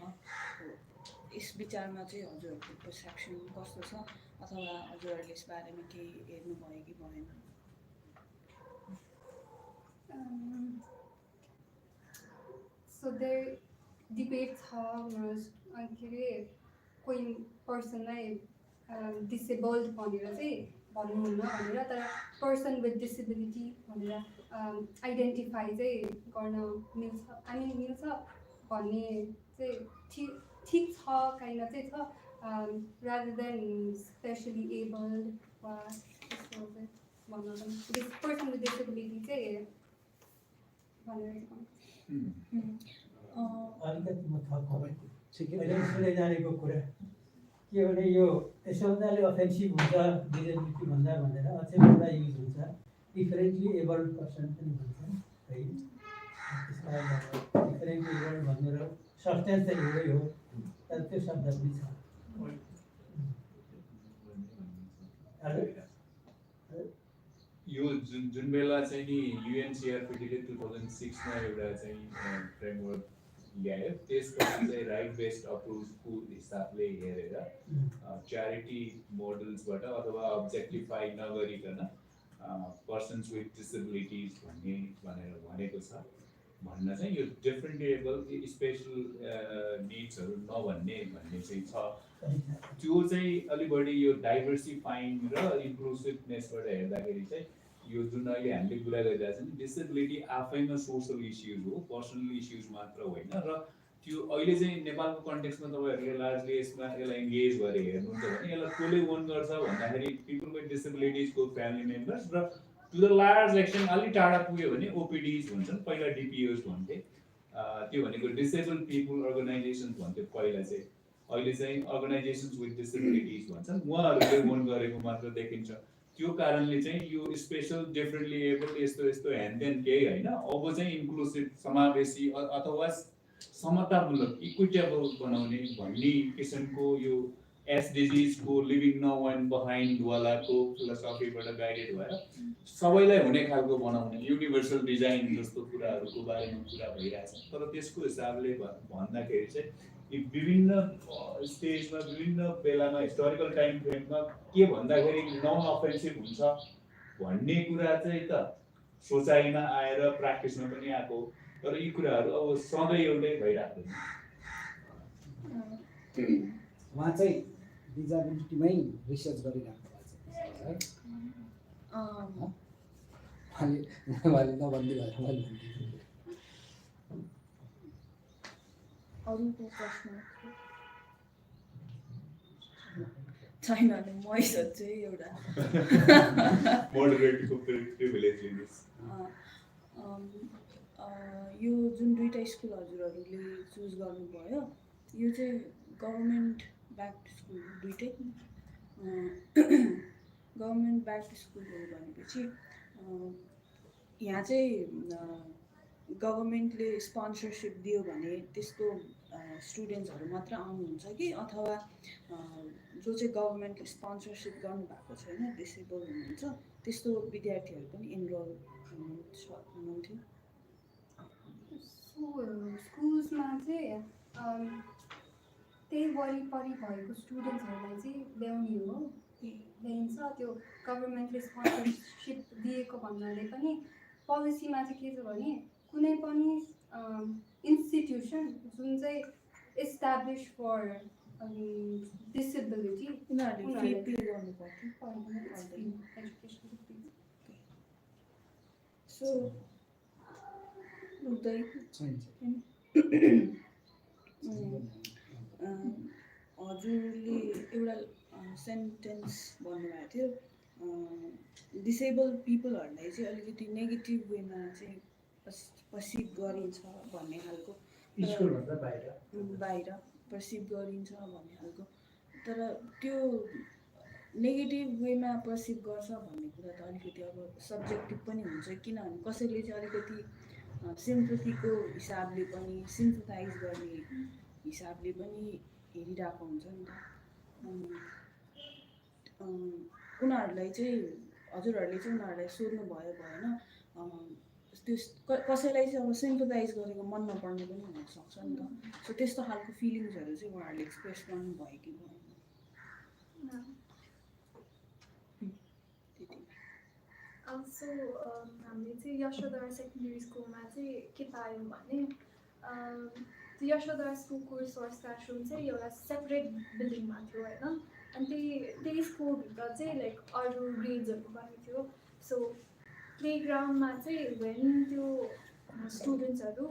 यस विचारमा चाहिँ हजुरहरूको पर्सेप्सन कस्तो छ अथवा हजुरहरूले यस बारेमा केही हेर्नुभयो कि भएन? सो देयर डिबेट छ के अरे कोही पर्सनलाई डिसेबल्ड भनेर चाहिँ भन्नुहुन्न भनेर तर पर्सन विथ डिसेबिलिटी भनेर आइडेन्टिफाई चाहिँ गर्न मिल्छ भन्ने चाहिँ ठिक छ काइन्ड चाहिँ छ रादर देन स्पेसली एबल्ड वा त्यस्तो चाहिँ भन्न पनि पर्सन विथ डिसेबिलिटी चाहिँ भनेर अलिकति म थप अहिले सुन्दै जानेको कुरा के भने यो यसो मजाले अफेन्सिभ हुन्छ डिसेबिलिटी भन्दा भनेर अझै एउटा युज हुन्छ डिफरेन्टली एबल्ड पर्सन पनि भन्छ है त्यसलाई डिफरेन्टली एबल्ड भन्ने र सब्सटेन्स चाहिँ एउटै हो तर त्यो शब्द पनि छ यो जुन बेला चाहिँ नि युएनसिआरपीले 2006 मा एउटा चाहिँ फ्रेमवर्क ल्यायो त्यसपछि चाहिँ राइट बेस्ड अप्रोचको हिसाबले हेरेर च्यारिटी मोडल्सबाट अथवा अब्जेक्टिफाई नगरिकन पर्सन्स विथ डिसेबिलिटिज भनेर भनेको छ भन्न चाहिँ यो डिफ्रेन्टिएबल स्पेसल निड्सहरू नभन्ने भन्ने चाहिँ छ त्यो चाहिँ अलि बढी यो डाइभर्सिफाइङ र इन्क्लुसिभनेसबाट हेर्दाखेरि चाहिँ यो जुन अहिले हामीले कुरा गरिरहेको छ नि डिसेबिलिटी आफैमा सोसल इस्युज हो पर्सनल इस्युज मात्र होइन र त्यो अहिले चाहिँ नेपालको कन्टेक्समा तपाईँहरूले लार्जली यसलाई इङ्गेज गरेर हेर्नुहुन्छ भने यसलाई कसले ओन गर्छ भन्दाखेरि पिपल विथ डिसेबिलिटिजको फ्यामिली मेम्बर्स र टु द लार्ज एक्सटेन्ट अलिक टाढा पुग्यो भने ओपिडिज भन्छन् पहिला डिपिओज भन्थे त्यो भनेको डिसेबल पिपुल अर्गनाइजेसन भन्थ्यो पहिला चाहिँ अहिले चाहिँ अर्गनाइजेसन्स विथ डिसेबिलिटिज भन्छन् उहाँहरूले ओन गरेको मात्र देखिन्छ त्यो कारणले चाहिँ यो स्पेसल डिफ्रेन्टली एबल यस्तो यस्तो ह्यान्ड केही होइन अब चाहिँ इन्क्लुसिभ समावेशी अथवा समतामूलक इक्विटेबल बनाउने भन्ने किसिमको यो एसडिजिजको लिभिङ नाउ एन्ड बिहाइन्ड वालाको फिलोसफीबाट गाइडेड भएर सबैलाई हुने खालको बनाउने युनिभर्सल डिजाइन जस्तो कुराहरूको बारेमा कुरा भइरहेछ तर त्यसको हिसाबले भन्दाखेरि चाहिँ विभिन्न स्टेजमा विभिन्न बेलामा हिस्टोरिकल टाइम फ्रेममा के भन्दाखेरि नन अफेन्सिभ हुन्छ भन्ने कुरा चाहिँ त सोचाइमा आएर प्र्याक्टिसमा पनि आएको तर यी कुराहरू अब सधैँ एउटै भइराख्दैन उहाँ चाहिँ डिजाबिलिटीमै रिसर्च गरिराख्नु भएको छ है उहाँले नभन्दै भयो मैले भनिदिन्छु अरूको प्रश्न छैन नि मै चाहिँ एउटा मोडरेटको प्रिभिलेज लिनुहोस् यो जुन दुईटा स्कुल हजुरहरूले चुज गर्नुभयो यो चाहिँ गभर्मेन्ट ब्याक्ड स्कुल दुइटै गभर्मेन्ट ब्याक्ड स्कुल हो भनेपछि यहाँ चाहिँ गभर्मेन्टले स्पोन्सरसिप दियो भने त्यस्तो स्टुडेन्ट्सहरू मात्र आउनुहुन्छ कि अथवा जो चाहिँ गभर्मेन्टले स्पोन्सरसिप गर्नुभएको छैन डिसेबल हुनुहुन्छ त्यस्तो विद्यार्थीहरू पनि इनरोल हुनुहुन्थ्यो स्कुल्समा चाहिँ त्यही वरिपरि भएको स्टुडेन्ट्सहरूलाई चाहिँ ल्याउने हो ल्याइन्छ त्यो गभर्मेन्टले स्पोन्सरसिप दिएको भन्नाले पनि पोलिसीमा चाहिँ के छ भने कुनै पनि इन्स्टिट्युसन जुन चाहिँ इस्टाब्लिस फर डिसेबिलिटी उनीहरूले फी पे गर्नुपर्थ्यो सो हजुरले एउटा सेन्टेन्स भन्नुभएको थियो डिसेबल पिपलहरूलाई चाहिँ अलिकति नेगेटिभ वेमा चाहिँ पर्सिभ गरिन्छ भन्ने खालको बाहिर पर्सिभ गरिन्छ भन्ने खालको तर त्यो नेगेटिभ वेमा पर्सिभ गर्छ भन्ने कुरा त अलिकति अब सब्जेक्टिभ पनि हुन्छ किनभने कसैले चाहिँ अलिकति सिम्पथीको हिसाबले पनि सिम्पथाइज गर्ने हिसाबले पनि हेरिरहेको हुन्छ नि त उनीहरूलाई चाहिँ हजुरहरूले चाहिँ उनीहरूलाई सोध्नु भयो भएन त्यो कसैलाई चाहिँ अब सिम्पथाइज गरेको मन नपर्ने पनि हुनसक्छ नि त सो त्यस्तो खालको फिलिङ्सहरू चाहिँ उहाँहरूले एक्सप्रेस गर्नुभयो कि भएन सो हामीले चाहिँ यशोधरा सेकेन्डरी स्कुलमा चाहिँ के पायौँ भने यशोधरा स्कुलको रिसोर्स क्लासरुम चाहिँ एउटा सेपरेट बिल्डिङमा थियो होइन अनि त्यही स्कुलभित्र चाहिँ लाइक अरू ग्रेड्सहरू पनि थियो सो प्लेग्राउन्डमा चाहिँ वेन त्यो स्टुडेन्ट्सहरू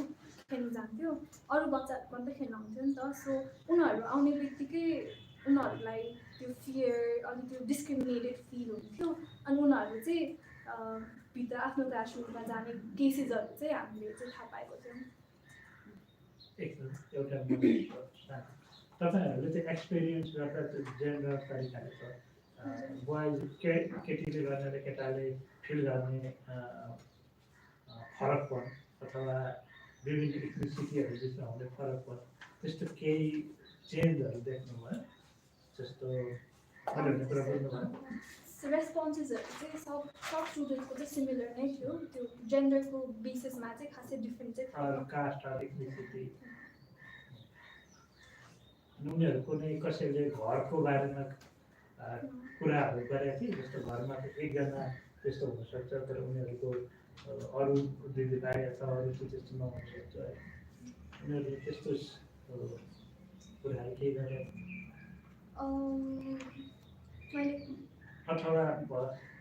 खेल्नु जान्थ्यो अरू बच्चाहरू पनि त खेल्न आउँथ्यो नि त सो उनीहरू आउने बित्तिकै उनीहरूलाई त्यो फियर अनि त्यो डिस्क्रिमिनेटेड फिल हुन्थ्यो अनि उनीहरू चाहिँ भित्र आफ्नो क्लासरुममा जाने केसेसहरू चाहिँ हामीले चाहिँ थाहा पाएको थियौँ एउटा तपाईँहरूले चाहिँ एक्सपिरियन्स गर्दा त्यो जेन्डर तरिकाले छ बोइज केटीले गर्नाले केटाले फिल गर्ने फरकपन अथवा विभिन्न इक्विसिटीहरू बिचमा हुने फरकपन त्यस्तो केही चेन्जहरू देख्नुभयो जस्तो कुरा बुझ्नुभयो रेस्पोन्सेसहरू चाहिँ सब स्टुडेन्ट्सको चाहिँ सिमिलर नै थियो त्यो जेन्डरको बेसिसमा चाहिँ खासै डिफ्रेन्ट चाहिँ कास्ट र इक्विसिटी उनीहरूको नै कसैले घरको बारेमा कुराहरू गरेको थिए जस्तो घरमा एकजना त्यस्तो हुनसक्छ तर उनीहरूको अरू दिदीभाइ अथवा अरू चाहिँ त्यस्तो नहुनसक्छ है उनीहरूले त्यस्तो कुराहरू केही गरे अथवा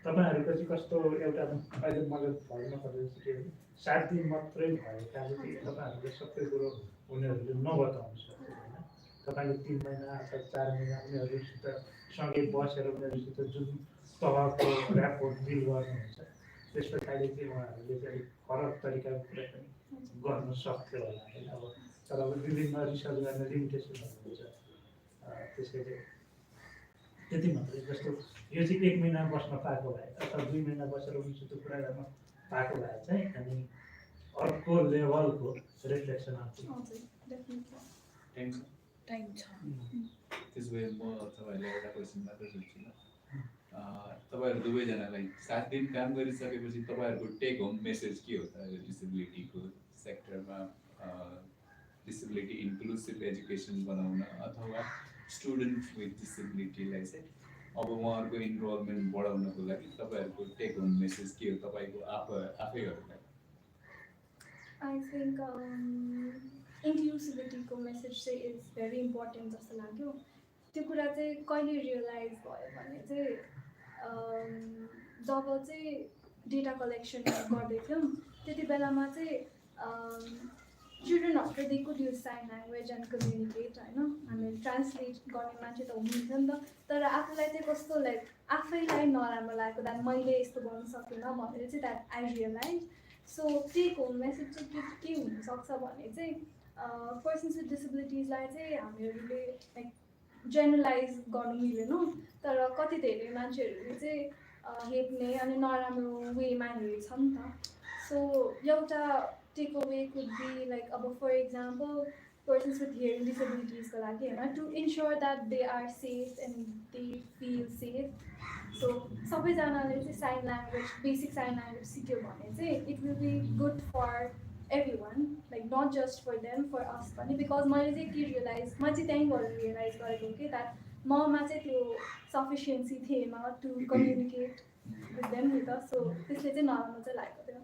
तपाईँहरूको चाहिँ कस्तो एउटा अहिले मैले भन्न खोजेको के 7 दिन मात्रै भएकाले चाहिँ तपाईँहरूले सबै कुरो उनीहरूले नबताउनु सक्छ होइन तपाईँले 3 महिना अथवा 4 महिना उनीहरूसित सँगै बसेर उनीहरूसित जुन तहको ऱ्यापोर्ट बिल गर्नुहुन्छ त्यस पछाडि चाहिँ उहाँहरूले चाहिँ फरक तरिकाको कुरा पनि गर्न सक्थ्यो होला होइन अब तर अब विभिन्न रिसर्च गर्ने लिमिटेसनहरू हुन्छ त्यसैले त्यति मात्रै जस्तो यो चाहिँ 1 महिना बस्न पाएको भए अथवा 2 महिना बसेर उनीसित कुरा गर्न पाएको भए चाहिँ हामी अर्को लेभलको रिफ्लेक्सन आउँछ टाइम छ त्यसो भए म तपाईँहरूलाई एउटा क्वेसन मात्र सोध्छु ल तपाईँहरू दुवैजनालाई 7 दिन काम गरिसकेपछि तपाईँहरूको टेक होम मेसेज के हो त यो डिसेबिलिटीको सेक्टरमा डिसेबिलिटी इन्क्लुसिभ एजुकेसन बनाउन अथवा स्टुडेन्ट विथ डिसेबिलिटीलाई चाहिँ अब उहाँहरूको इनरोलमेन्ट बढाउनको लागि तपाईँहरूको टेक होम मेसेज के हो तपाईँको आफैहरूलाई आई थिङ्क इन्क्लुसिभिटीको मेसेज चाहिँ इज भेरी इम्पोर्टेन्ट जस्तो लाग्यो त्यो कुरा चाहिँ कहिले रियलाइज भयो भने चाहिँ जब चाहिँ डेटा कलेक्सन गर्दै थियौँ त्यति बेलामा चाहिँ चिल्ड्रेनहरूले they could use sign language and communicate होइन हामीले ट्रान्सलेट गर्ने मान्छे त हुनुहुन्थ्यो नि त तर आफूलाई चाहिँ कस्तो लाइक आफैलाई नराम्रो लागेको द्याट मैले यस्तो गर्नु सकिनँ भनेर चाहिँ that I realise so take home message चाहिँ के हुनसक्छ भने चाहिँ पर्सन्स विथ डिसेबिलिटिजलाई चाहिँ हामीहरूले लाइक जेनरलाइज गर्नु मिलेन तर कति धेरै मान्छेहरूले चाहिँ हेप्ने अनि नराम्रो वेमा हेर्छ नि त सो एउटा take away could be like अब for example persons with hearing डिसेबिलिटिजको लागि होइन to ensure that they are safe and they feel safe so सबैजनाले चाहिँ sign language basic sign language सिक्यो भने चाहिँ it will be good for everyone, like not just for them, for us पनि बिकज मैले चाहिँ के रियलाइज मैले चाहिँ त्यहीँबाट रियलाइज गरेको कि द्याट ममा चाहिँ त्यो सफिसियन्सी थिएन टु कम्युनिकेट विथ देम नि त सो त्यसले चाहिँ नराम्रो चाहिँ लागेको थियो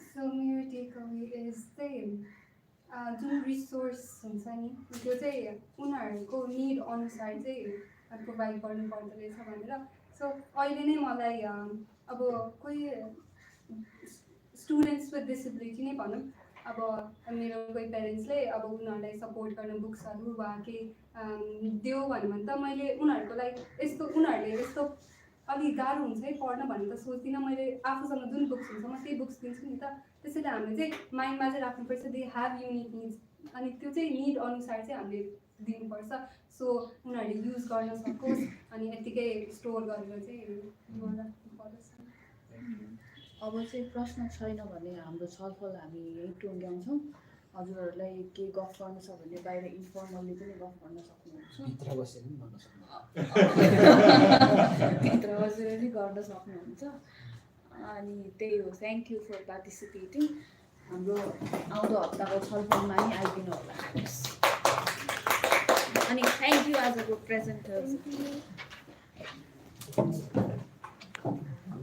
सो मेरो टेक अवे इज चाहिँ जुन रिसोर्स हुन्छ नि त्यो चाहिँ उनीहरूको निड अनुसार चाहिँ प्रोभाइड गर्नु पर्दो रहेछ भनेर सो अहिले नै मलाई अब कोही स्टुडेन्ट्स विथ डिसेबिलिटी नै भनौँ अब मेरो कोही पेरेन्ट्सले अब उनीहरूलाई सपोर्ट गर्न बुक्सहरू वा केही दियो भन्यो भने त मैले उनीहरूको लागि यस्तो उनीहरूले यस्तो अलिक गाह्रो हुन्छ है पढ्न भनेर त सोच्दिनँ मैले आफूसँग जुन बुक्स हुन्छ म त्यही बुक्स दिन्छु नि त त्यसैले हामीले चाहिँ माइन्डमा चाहिँ राख्नुपर्छ दे हेभ युनिक निड्स अनि त्यो चाहिँ निड अनुसार चाहिँ हामीले दिनुपर्छ सो उनीहरूले युज गर्न सकोस् अनि यत्तिकै स्टोर गरेर चाहिँ राख्नुपर्छ अब चाहिँ प्रश्न छैन भने हाम्रो छलफल हामी यहीँ टुङ्ग्याउँछौँ हजुरहरूलाई के गफ गर्नु छ भने बाहिर इन्फर्मल्ली पनि गफ गर्न सक्नुहुन्छ भित्र बसेर पनि गर्न भित्र बसेर पनि गर्न सक्नुहुन्छ अनि त्यही हो थ्याङ्क यू फर पार्टिसिपेटिङ हाम्रो आउँदो हप्ताको छलफलमा नि आइदिनु होला अनि थ्याङ्क यू आजको प्रेजेन्टर्स